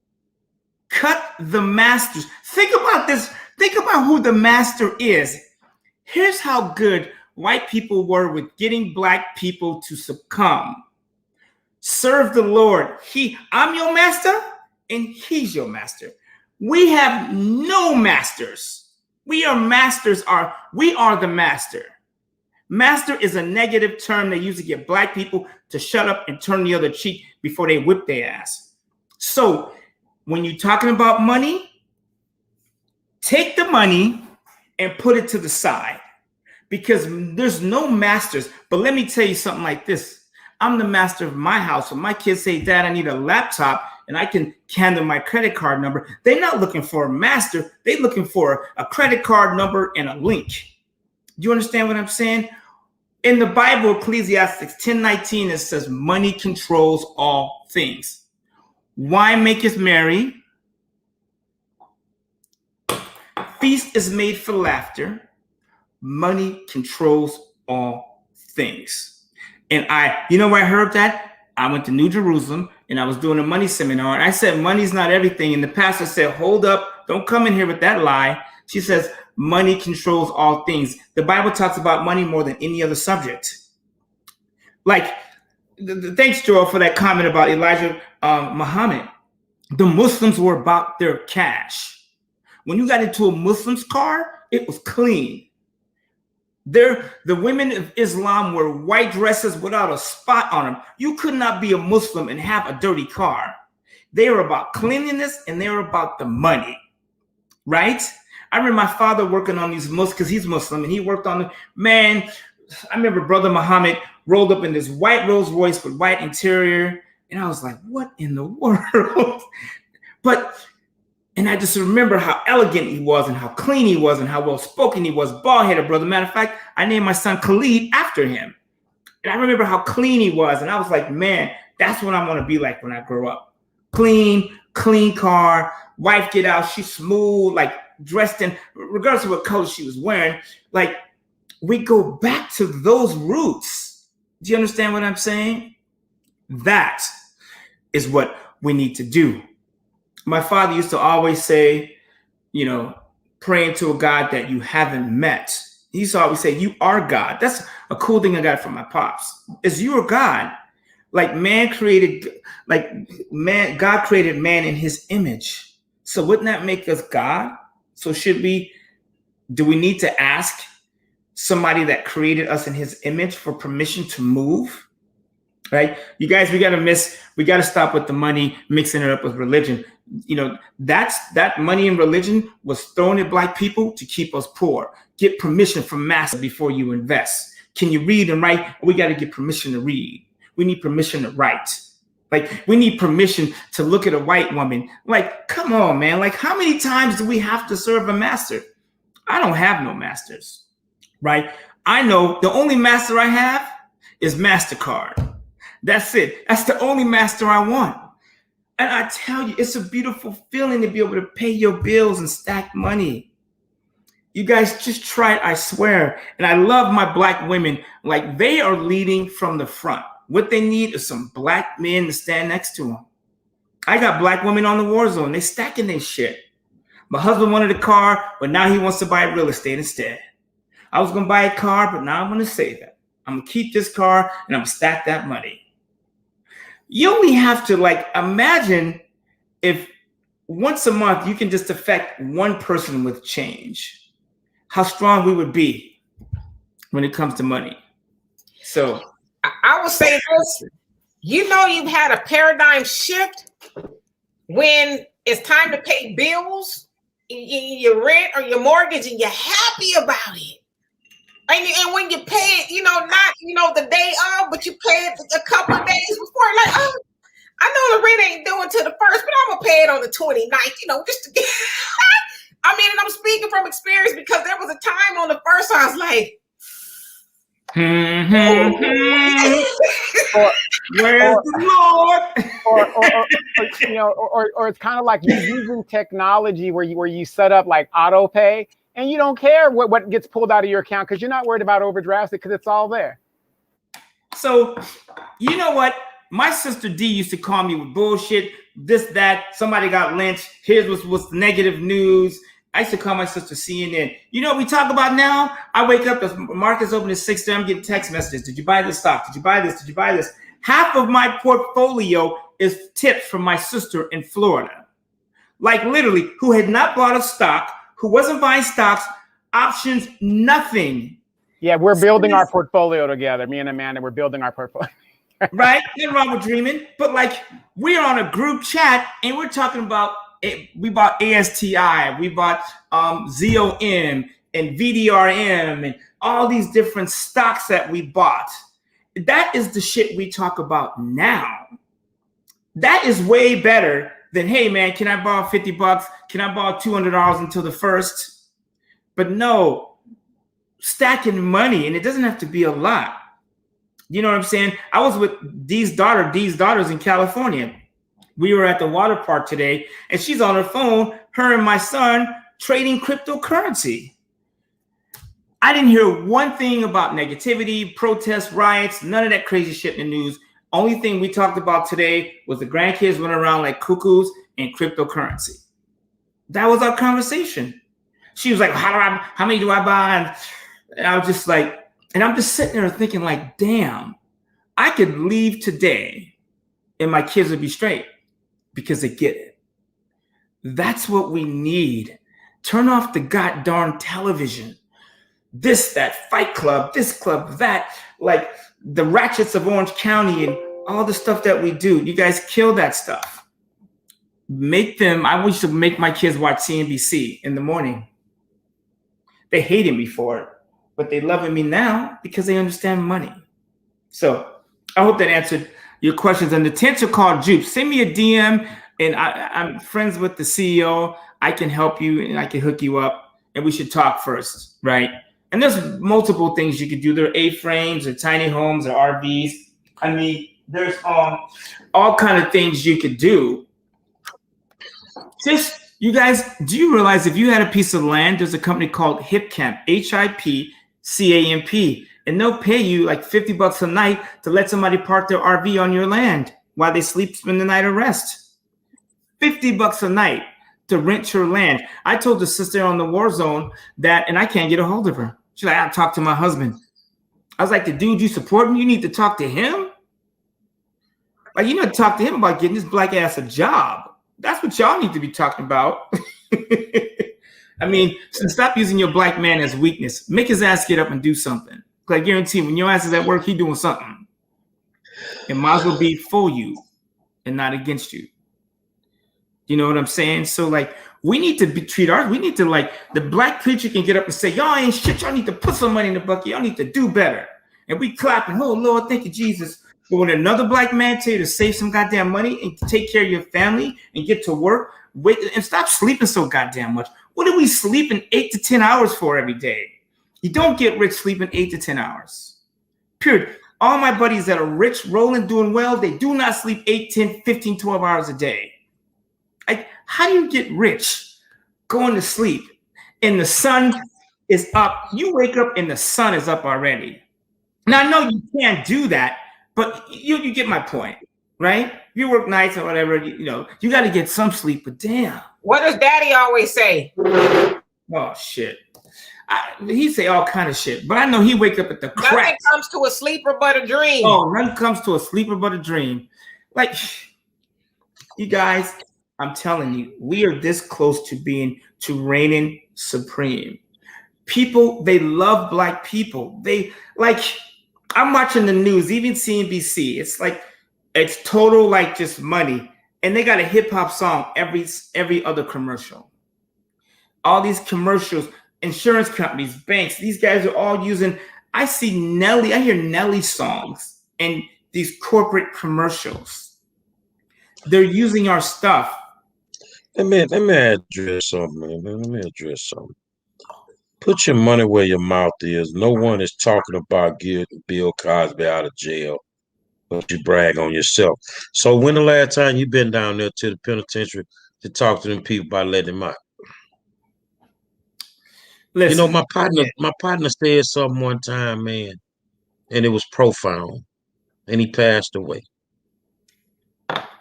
cut the masters. Think about this. Think about who the master is. Here's how good white people were with getting black people to succumb. Serve the Lord. I'm your master and he's your master. We have no masters. We are the master. Master is a negative term they use to get black people to shut up and turn the other cheek before they whip their ass. So when you're talking about money, take the money and put it to the side. Because there's no masters. But let me tell you something like this. I'm the master of my house. When my kids say, Dad, I need a laptop and I can handle my credit card number, they're not looking for a master. They're looking for a credit card number and a link. Do you understand what I'm saying? In the Bible, Ecclesiastes 10:19, it says, money controls all things. Wine maketh merry. Feast is made for laughter. Money controls all things. And you know where I heard that? I went to New Jerusalem and I was doing a money seminar. And I said, money's not everything. And the pastor said, hold up. Don't come in here with that lie. She says, money controls all things. The Bible talks about money more than any other subject. Like, thanks, Joel, for that comment about Elijah Muhammad. The Muslims were about their cash. When you got into a Muslim's car, it was clean. The women of Islam wear white dresses without a spot on them. You could not be a Muslim and have a dirty car. They were about cleanliness and they were about the money, right? I remember my father working on these Muslims because he's Muslim and he worked on the man. I remember Brother Muhammad rolled up in this white Rolls Royce with white interior. And I was like, what in the world? And I just remember how elegant he was and how clean he was and how well-spoken he was. Bald-headed, brother. Matter of fact, I named my son Khalid after him. And I remember how clean he was. And I was like, man, that's what I want to be like when I grow up. Clean car. Wife get out. She's smooth, like dressed in, regardless of what color she was wearing. Like, we go back to those roots. Do you understand what I'm saying? That is what we need to do. My father used to always say, praying to a God that you haven't met. He used to always say, you are God. That's a cool thing I got from my pops. Is you are God. Like God created man in his image. So wouldn't that make us God? So do we need to ask somebody that created us in his image for permission to move? Right? You guys, we got to stop with the money, mixing it up with religion. That money and religion was thrown at black people to keep us poor. Get permission from master before you invest. Can you read and write? We got to get permission to read. We need permission to write. Like, we need permission to look at a white woman. Like, come on, man. Like, how many times do we have to serve a master? I don't have no masters, right? I know the only master I have is MasterCard. That's it. That's the only master I want. And I tell you, it's a beautiful feeling to be able to pay your bills and stack money. You guys just try it, I swear. And I love my black women. Like, they are leading from the front. What they need is some black men to stand next to them. I got black women on the war zone. They stacking their shit. My husband wanted a car, but now he wants to buy real estate instead. I was going to buy a car, but now I'm going to save it. I'm going to keep this car and I'm going to stack that money. You only have to imagine if once a month you can just affect one person with change. how strong we would be when it comes to money. So I would say this, you know, you've had a paradigm shift when it's time to pay bills, your rent or your mortgage, and you're happy about it. And when you pay it, you know, not, you know, the day of, but you pay it a couple of days before, like, oh, I know the rent ain't due until the 1st, but I'm going to pay it on the 29th, you know, just to get, I mean, and I'm speaking from experience because there was a time on the 1st I was like, where's the Lord? You know, or it's kind of like you using technology where you set up like auto pay and you don't care what gets pulled out of your account because you're not worried about overdrafts because it's all there. So, you know what? My sister D used to call me with bullshit, this, that, somebody got lynched, here's what's negative news. I used to call my sister CNN. You know what we talk about now? I wake up, the market's open at 6:30, I'm getting text messages. Did you buy this stock? Did you buy this? Did you buy this? Half of my portfolio is tips from my sister in Florida. Like literally, who had not bought a stock, who wasn't buying stocks, options, nothing. Yeah, we're building our portfolio together. Me and Amanda, we're building our portfolio. Right? Nothing wrong with dreaming. But like, we're on a group chat and we're talking about it. We bought ASTI, we bought ZOM and VDRM and all these different stocks that we bought. That is the shit we talk about now. That is way better than, hey man, can I borrow $50? Can I borrow $200 until the 1st? But no, stacking money, and it doesn't have to be a lot. You know what I'm saying? I was with Dee's daughters in California. We were at the water park today, and she's on her phone, her and my son, trading cryptocurrency. I didn't hear one thing about negativity, protests, riots, none of that crazy shit in the news. Only thing we talked about today was the grandkids running around like cuckoos and cryptocurrency. That was our conversation. She was like, how many do I buy? And I was just like, and I'm just sitting there thinking like, damn, I could leave today and my kids would be straight because they get it. That's what we need. Turn off the goddamn television. This, that, Fight Club, this club, that, like the Ratchets of Orange County and all the stuff that we do. You guys kill that stuff. I wish to make my kids watch CNBC in the morning. They hated me for it, but they loving me now because they understand money. So I hope that answered your questions. And the tents are called Jupe. Send me a DM, and I'm friends with the CEO. I can help you and I can hook you up, and we should talk first, right? And there's multiple things you could do. There are A-frames or tiny homes or RVs. I mean, there's all kind of things you could do. Just, you guys, do you realize if you had a piece of land, there's a company called HipCamp, HIPCAMP, and they'll pay you like $50 a night to let somebody park their RV on your land while they spend the night or rest. $50 a night to rent your land. I told the sister on the war zone that, and I can't get a hold of her. She's like, I'll talk to my husband. I was like, the dude you supporting, you need to talk to him. Like, you need to talk to him about getting this black ass a job. That's what y'all need to be talking about. I mean, so stop using your black man as weakness. Make his ass get up and do something. Because I guarantee when your ass is at work, he doing something. It might as well be for you and not against you. You know what I'm saying? So like, we need to we need to, like, the black preacher can get up and say, y'all ain't shit. Y'all need to put some money in the bucket. Y'all need to do better. And we clapping, oh Lord, thank you, Jesus. But when another black man tell you to save some goddamn money and take care of your family and get to work, wait and stop sleeping so goddamn much. What are we sleeping 8 to 10 hours for every day? You don't get rich sleeping 8 to 10 hours. Period. All my buddies that are rich, rolling, doing well, they do not sleep 8, 10, 15, 12 hours a day. How do you get rich going to sleep and the sun is up? You wake up and the sun is up already. Now, I know you can't do that, but you get my point, right? You work nights or whatever, you know, you got to get some sleep, but damn. What does daddy always say? Oh, shit. He say all kind of shit, but I know he wake up at the crack. Nothing comes to a sleeper but a dream. Oh, nothing comes to a sleeper but a dream. Like, you guys, I'm telling you, we are this close to reigning supreme. people, they love black people. They like, I'm watching the news, even CNBC. It's like, it's total like just money. And they got a hip hop song every other commercial. All these commercials, insurance companies, banks, these guys are all using, I see Nelly, I hear Nelly songs in these corporate commercials. They're using our stuff. Let me address something, man. Let me address something. Put your money where your mouth is. No one is talking about getting Bill Cosby out of jail, but you brag on yourself. So when the last time you been down there to the penitentiary to talk to them people about letting him out? Listen, you know, my partner said something one time, man, and it was profound. And he passed away.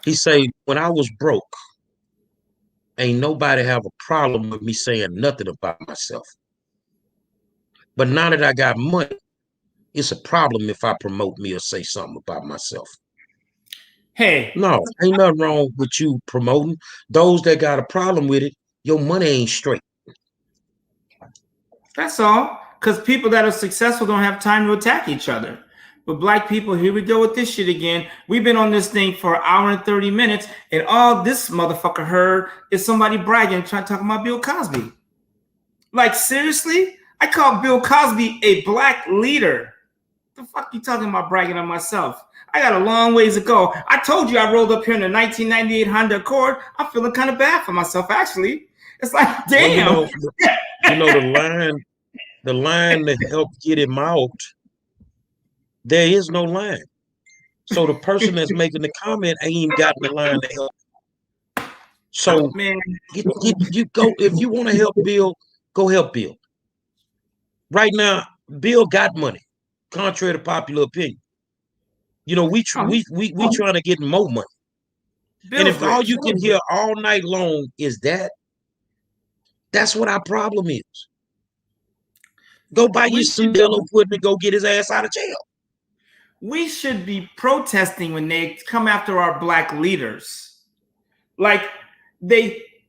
He said, when I was broke, ain't nobody have a problem with me saying nothing about myself. But now that I got money, it's a problem if I promote me or say something about myself. Hey. No, ain't nothing wrong with you promoting. Those that got a problem with it, your money ain't straight. That's all. Because people that are successful don't have time to attack each other. But black people, here we go with this shit again. We've been on this thing for an hour and 30 minutes, and all this motherfucker heard is somebody bragging, trying to talk about Bill Cosby. Like, seriously? I call Bill Cosby a black leader. The fuck you talking about bragging on myself? I got a long ways to go. I told you I rolled up here in a 1998 Honda Accord. I'm feeling kind of bad for myself, actually. It's like, damn. Well, you know the line to help get him out, there is no line. So the person that's making the comment ain't even got the line to help. So man, you go, if you want to help Bill, go help Bill. Right now, Bill got money, contrary to popular opinion. You know, we trying to get more money. Bill's and if all you can hear all night long is that's what our problem is. Go buy you some yellow pudding and go get his ass out of jail. We should be protesting when they come after our black leaders. Like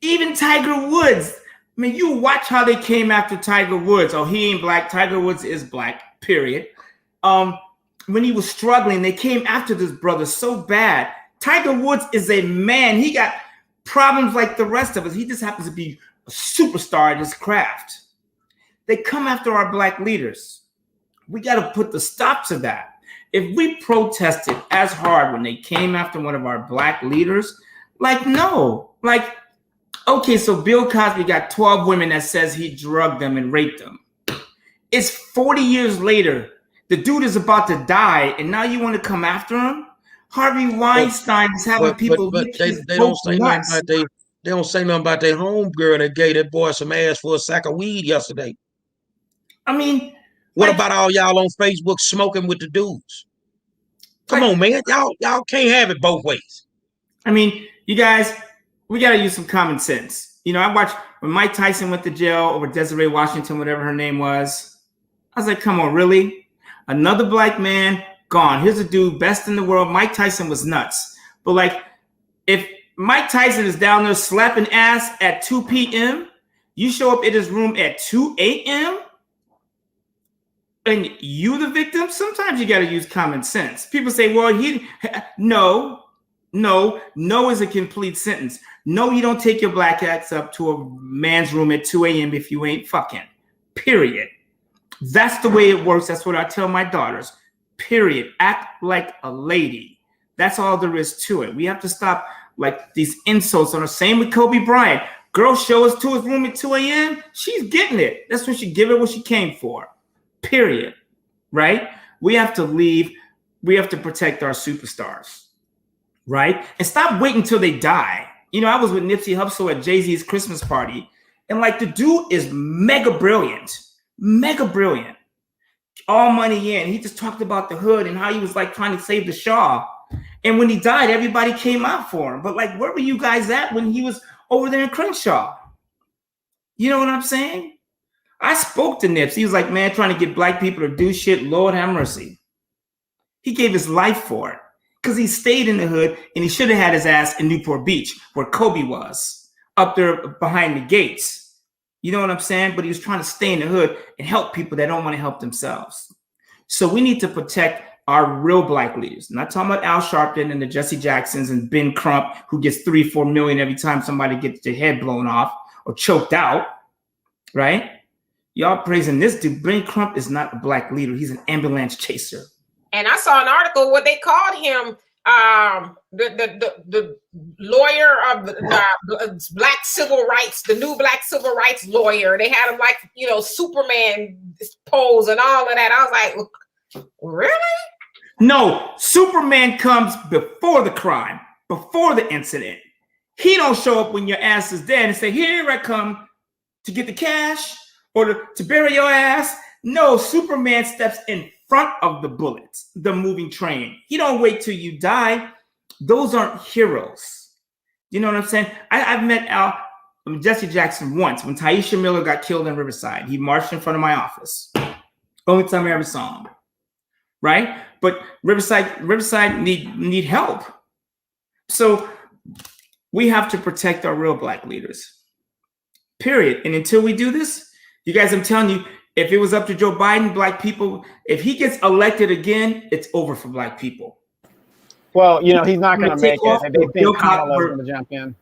even Tiger Woods. I mean, you watch how they came after Tiger Woods. Oh, he ain't black. Tiger Woods is black, period. When he was struggling, they came after this brother so bad. Tiger Woods is a man. He got problems like the rest of us. He just happens to be a superstar in his craft. They come after our black leaders. We got to put the stop to that. If we protested as hard when they came after one of our black leaders, like, no. Like, okay, so Bill Cosby got 12 women that says he drugged them and raped them. It's 40 years later. The dude is about to die, and now you want to come after him? Harvey Weinstein is having people. But they don't say nothing about they don't say nothing about their homegirl that gave that boy some ass for a sack of weed yesterday. I mean, what about all y'all on Facebook smoking with the dudes? Come on, man, y'all can't have it both ways. I mean, you guys, we got to use some common sense. You know, I watched when Mike Tyson went to jail over Desiree Washington, whatever her name was. I was like, come on, really? Another black man gone. Here's a dude, best in the world. Mike Tyson was nuts. But like, if Mike Tyson is down there slapping ass at 2 p.m., you show up at his room at 2 a.m., and you the victim, sometimes you got to use common sense. People say, well, no is a complete sentence. No, you don't take your black ass up to a man's room at 2 a.m. if you ain't fucking, period. That's the way it works. That's what I tell my daughters. Period. Act like a lady. That's all there is to it. We have to stop like these insults on the same with Kobe Bryant. Girl show us to his room at 2 a.m. She's getting it. That's when she give it what she came for. Period. Right? We have to leave. We have to protect our superstars. Right? And stop waiting until they die. You know, I was with Nipsey Hussle at Jay-Z's Christmas party. And like the dude is mega brilliant. Mega brilliant. All money in. He just talked about the hood and how he was like trying to save the Shah. And when he died, everybody came out for him. But like, where were you guys at when he was over there in Crenshaw? You know what I'm saying? I spoke to Nips. He was like, man, trying to get black people to do shit. Lord have mercy. He gave his life for it because he stayed in the hood and he should have had his ass in Newport Beach where Kobe was up there behind the gates. You know what I'm saying? But he was trying to stay in the hood and help people that don't want to help themselves. So we need to protect our real black leaders. I'm not talking about Al Sharpton and the Jesse Jacksons and Ben Crump, who gets 3-4 million every time somebody gets their head blown off or choked out, right? Y'all praising this dude. Ben Crump is not a black leader. He's an ambulance chaser. And I saw an article where they called him the lawyer of the black civil rights, the new black civil rights lawyer. They had him like, you know, Superman pose and all of that. I was like, really? No, Superman comes before the crime, before the incident. He don't show up when your ass is dead and say, here I come to get the cash or to bury your ass. No, Superman steps in front of the bullets, the moving train. He don't wait till you die. Those aren't heroes. You know what I'm saying? I've met Jesse Jackson once when Taisha Miller got killed in Riverside. He marched in front of my office. Only time I ever saw him. Right? But Riverside need help. So we have to protect our real black leaders. Period. And until we do this, you guys, I'm telling you, if it was up to Joe Biden, black people, if he gets elected again, it's over for black people. Well, you know, he's not going to make it. And they think Kamala's going to jump in.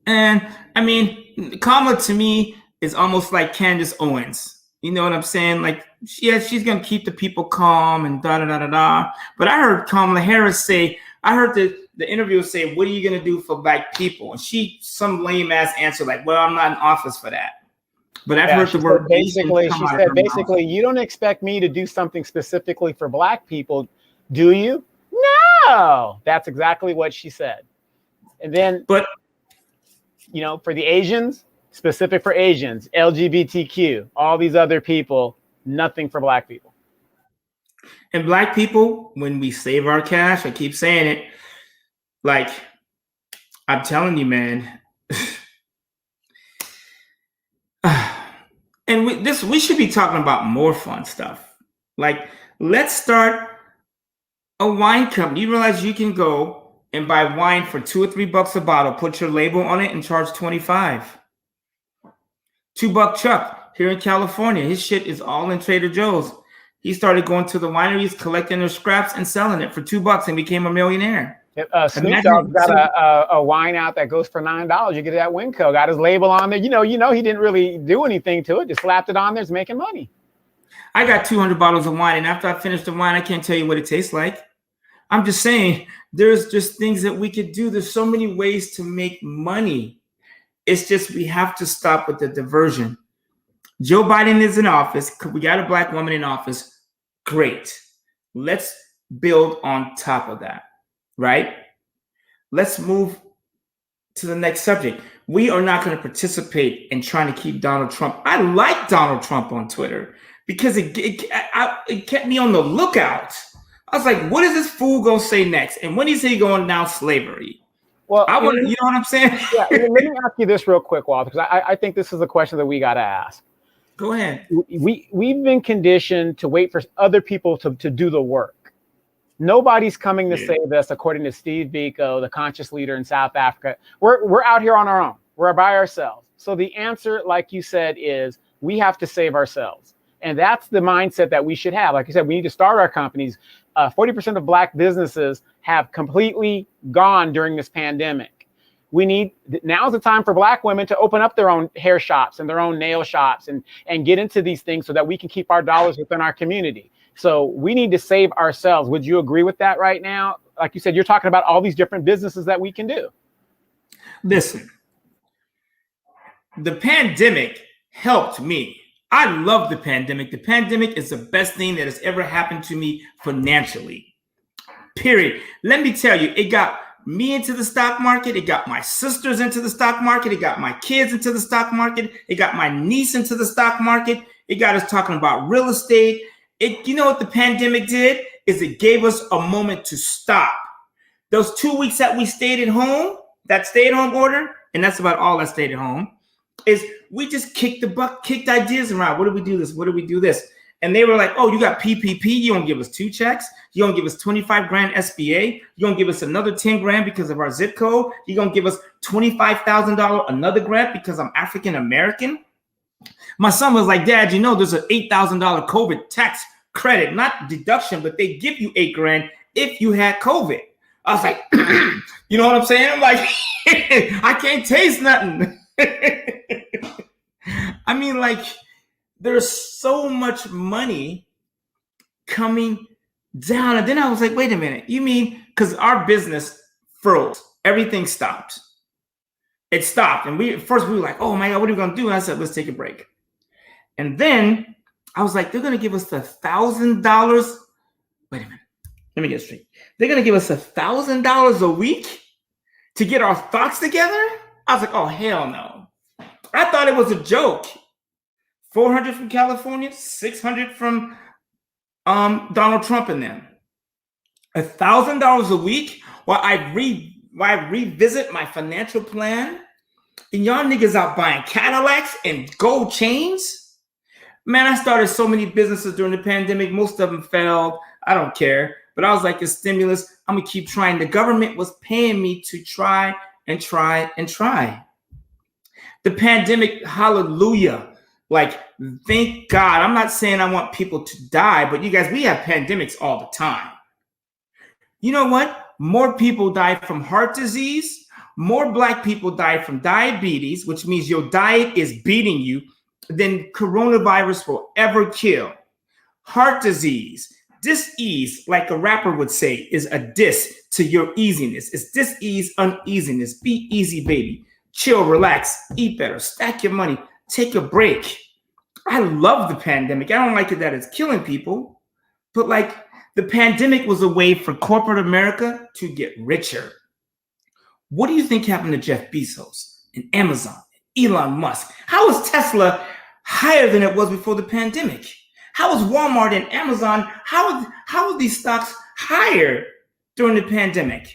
And I mean, Kamala to me is almost like Candace Owens. You know what I'm saying? Like, yeah, she's going to keep the people calm and da-da-da-da-da. But I heard Kamala Harris say, I heard the interviewer say, what are you going to do for black people? And some lame ass answer like, well, I'm not in office for that. But I've heard the word basically. She said basically, you don't expect me to do something specifically for black people, do you? No, that's exactly what she said. And then, but you know, for the Asians, specific for Asians, LGBTQ, all these other people, nothing for black people. And black people, when we save our cash, I keep saying it, like, I'm telling you, man. And we should be talking about more fun stuff. Like, let's start a wine company. You realize you can go and buy wine for $2 or $3 a bottle, put your label on it, and charge $25. $2 Chuck here in California. His shit is all in Trader Joe's. He started going to the wineries, collecting their scraps, and selling it for $2 and became a millionaire. Snoop Dogg's got a wine out that goes for $9. You get it at Winco. Got his label on there. You know, he didn't really do anything to it. Just slapped it on there. It's making money. I got 200 bottles of wine, and after I finish the wine, I can't tell you what it tastes like. I'm just saying, there's just things that we could do. There's so many ways to make money. It's just we have to stop with the diversion. Joe Biden is in office. We got a black woman in office. Great. Let's build on top of that. Right? Let's move to the next subject. We are not going to participate in trying to keep Donald Trump. I like Donald Trump on Twitter because it kept me on the lookout. I was like, what is this fool going to say next? And when is he going to announce slavery? Well, you know what I'm saying? Yeah, let me ask you this real quick, Walter, because I think this is a question that we got to ask. Go ahead. We've been conditioned to wait for other people to do the work. Nobody's coming to save us, according to Steve Biko, the conscious leader in South Africa. We're out here on our own. We're by ourselves. So the answer, like you said, is we have to save ourselves. And that's the mindset that we should have. Like you said, we need to start our companies. 40% of black businesses have completely gone during this pandemic. Now's the time for black women to open up their own hair shops and their own nail shops and get into these things so that we can keep our dollars within our community. So we need to save ourselves. Would you agree with that right now? Like you said, you're talking about all these different businesses that we can do. Listen, the pandemic helped me. I love the pandemic. The pandemic is the best thing that has ever happened to me financially. Period. Let me tell you, it got me into the stock market. It got my sisters into the stock market. It got my kids into the stock market. It got my niece into the stock market. It got us talking about real estate. You know what the pandemic did? Is it gave us a moment to stop. Those 2 weeks that we stayed at home, that stay-at-home order, and that's about all that stayed at home, is we just kicked ideas around. What do we do this? What do we do this? And they were like, oh, you got PPP. You don't give us 2 checks. You don't give us 25 grand SBA. You don't give us another 10 grand because of our zip code. You don't give us $25,000 another grant because I'm African American. My son was like, Dad, you know, there's an $8,000 COVID tax credit, not deduction, but they give you 8 grand if you had COVID. I was like, you know what I'm saying? I'm like, I can't taste nothing. I mean, like, there's so much money coming down. And then I was like, wait a minute. You mean, because our business froze. Everything stopped. It stopped. And we were like, oh my God, what are we going to do? And I said, let's take a break. And then I was like, they're going to give us $1,000. Wait a minute. Let me get straight. They're going to give us $1,000 a week to get our thoughts together? I was like, oh, hell no. I thought it was a joke. 400 from California, 600 from Donald Trump and them. $1,000 a week while I revisit my financial plan, and y'all niggas out buying Cadillacs and gold chains. Man, I started so many businesses during the pandemic. Most of them failed. I don't care. But I was like, a stimulus, I'm gonna keep trying. The government was paying me to try and try and try. The pandemic, hallelujah. Like, thank God. I'm not saying I want people to die, but you guys, we have pandemics all the time. You know what? More people die from heart disease. More Black people die from diabetes, which means your diet is beating you, than coronavirus will ever kill. Heart disease, dis-ease, like a rapper would say, is a diss to your easiness. It's dis-ease, uneasiness. Be easy, baby. Chill, relax, eat better, stack your money, take a break. I love the pandemic. I don't like it that it's killing people, but like, the pandemic was a way for corporate America to get richer. What do you think happened to Jeff Bezos and Amazon, Elon Musk? How is Tesla higher than it was before the pandemic? How is Walmart and Amazon, how are these stocks higher during the pandemic?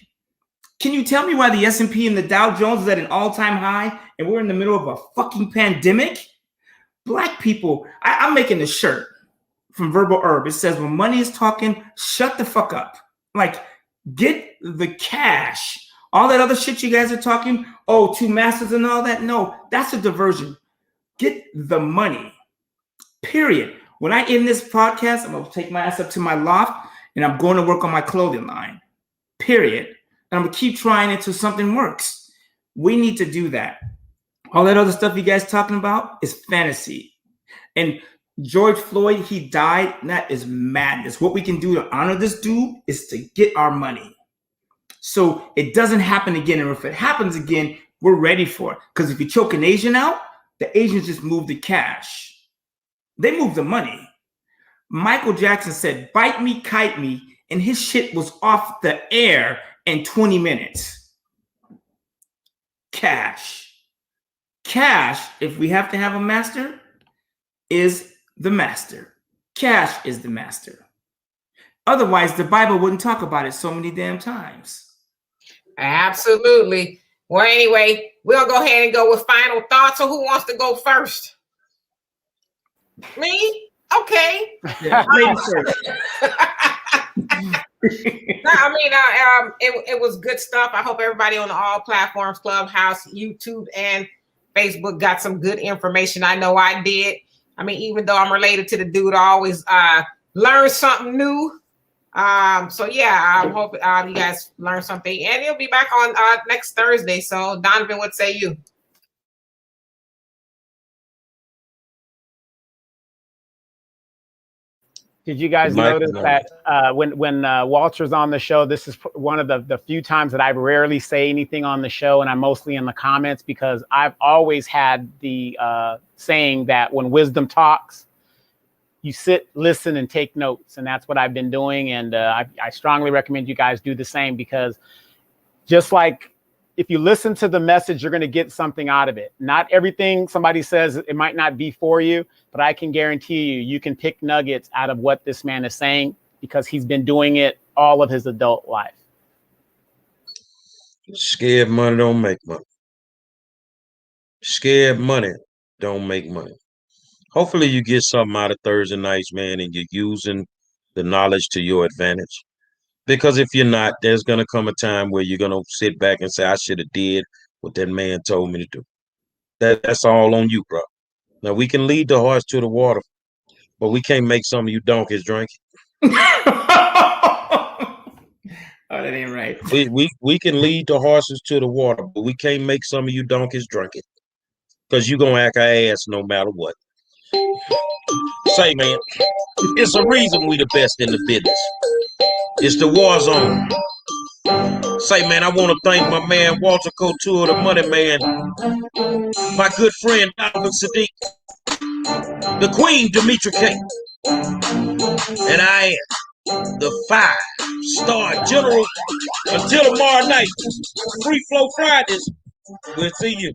Can you tell me why the S&P and the Dow Jones is at an all-time high and we're in the middle of a fucking pandemic? Black people, I'm making a shirt from Verbal Herb. It says, when money is talking, shut the fuck up. Like, get the cash. All that other shit you guys are talking, oh, 2 masters and all that. No, that's a diversion. Get the money, period. When I end this podcast, I'm going to take my ass up to my loft and I'm going to work on my clothing line, period. And I'm going to keep trying until something works. We need to do that. All that other stuff you guys talking about is fantasy. And George Floyd, he died, and that is madness. What we can do to honor this dude is to get our money, so it doesn't happen again. And if it happens again, we're ready for it. Because if you choke an Asian out, the Asians just move the cash. They move the money. Michael Jackson said, bite me, kite me, and his shit was off the air in 20 minutes. Cash. Cash, if we have to have a master, is the master. Cash is the master. Otherwise, the Bible wouldn't talk about it so many damn times. Absolutely. Well, anyway, we'll go ahead and go with final thoughts. So who wants to go first? Me? Okay. Yeah, it was good stuff. I hope everybody on all platforms, Clubhouse, YouTube, and Facebook got some good information. I know I did. I mean, even though I'm related to the dude, I always learn something new. So yeah, I hope you guys learn something, and he'll be back on next Thursday. So Donovan, what say you? Did you guys notice that when Walter's on the show, this is one of the few times that I rarely say anything on the show, and I'm mostly in the comments because I've always had the saying that when wisdom talks, you sit, listen, and take notes, and that's what I've been doing, and I strongly recommend you guys do the same, because just like if you listen to the message, you're going to get something out of it. Not everything somebody says, it might not be for you, but I can guarantee you can pick nuggets out of what this man is saying, because he's been doing it all of his adult life. Scared money don't make money. Scared money don't make money. Hopefully you get something out of Thursday nights, man, and you're using the knowledge to your advantage. Because if you're not, there's gonna come a time where you're gonna sit back and say, I should have did what that man told me to do. That's all on you, bro. Now we can lead the horse to the water, but we can't make some of you donkeys drink it. Oh, that ain't right. We can lead the horses to the water, but we can't make some of you donkeys drink it. Because you're gonna act our ass no matter what. Say, man, it's a reason we the best in the business. It's the war zone. Say, man, I want to thank my man Walter Couture, the money man, my good friend Donovan Sadiq, the Queen Demetra K, and I am the 5-star general. Until tomorrow night, Free Flow Fridays. We'll see you.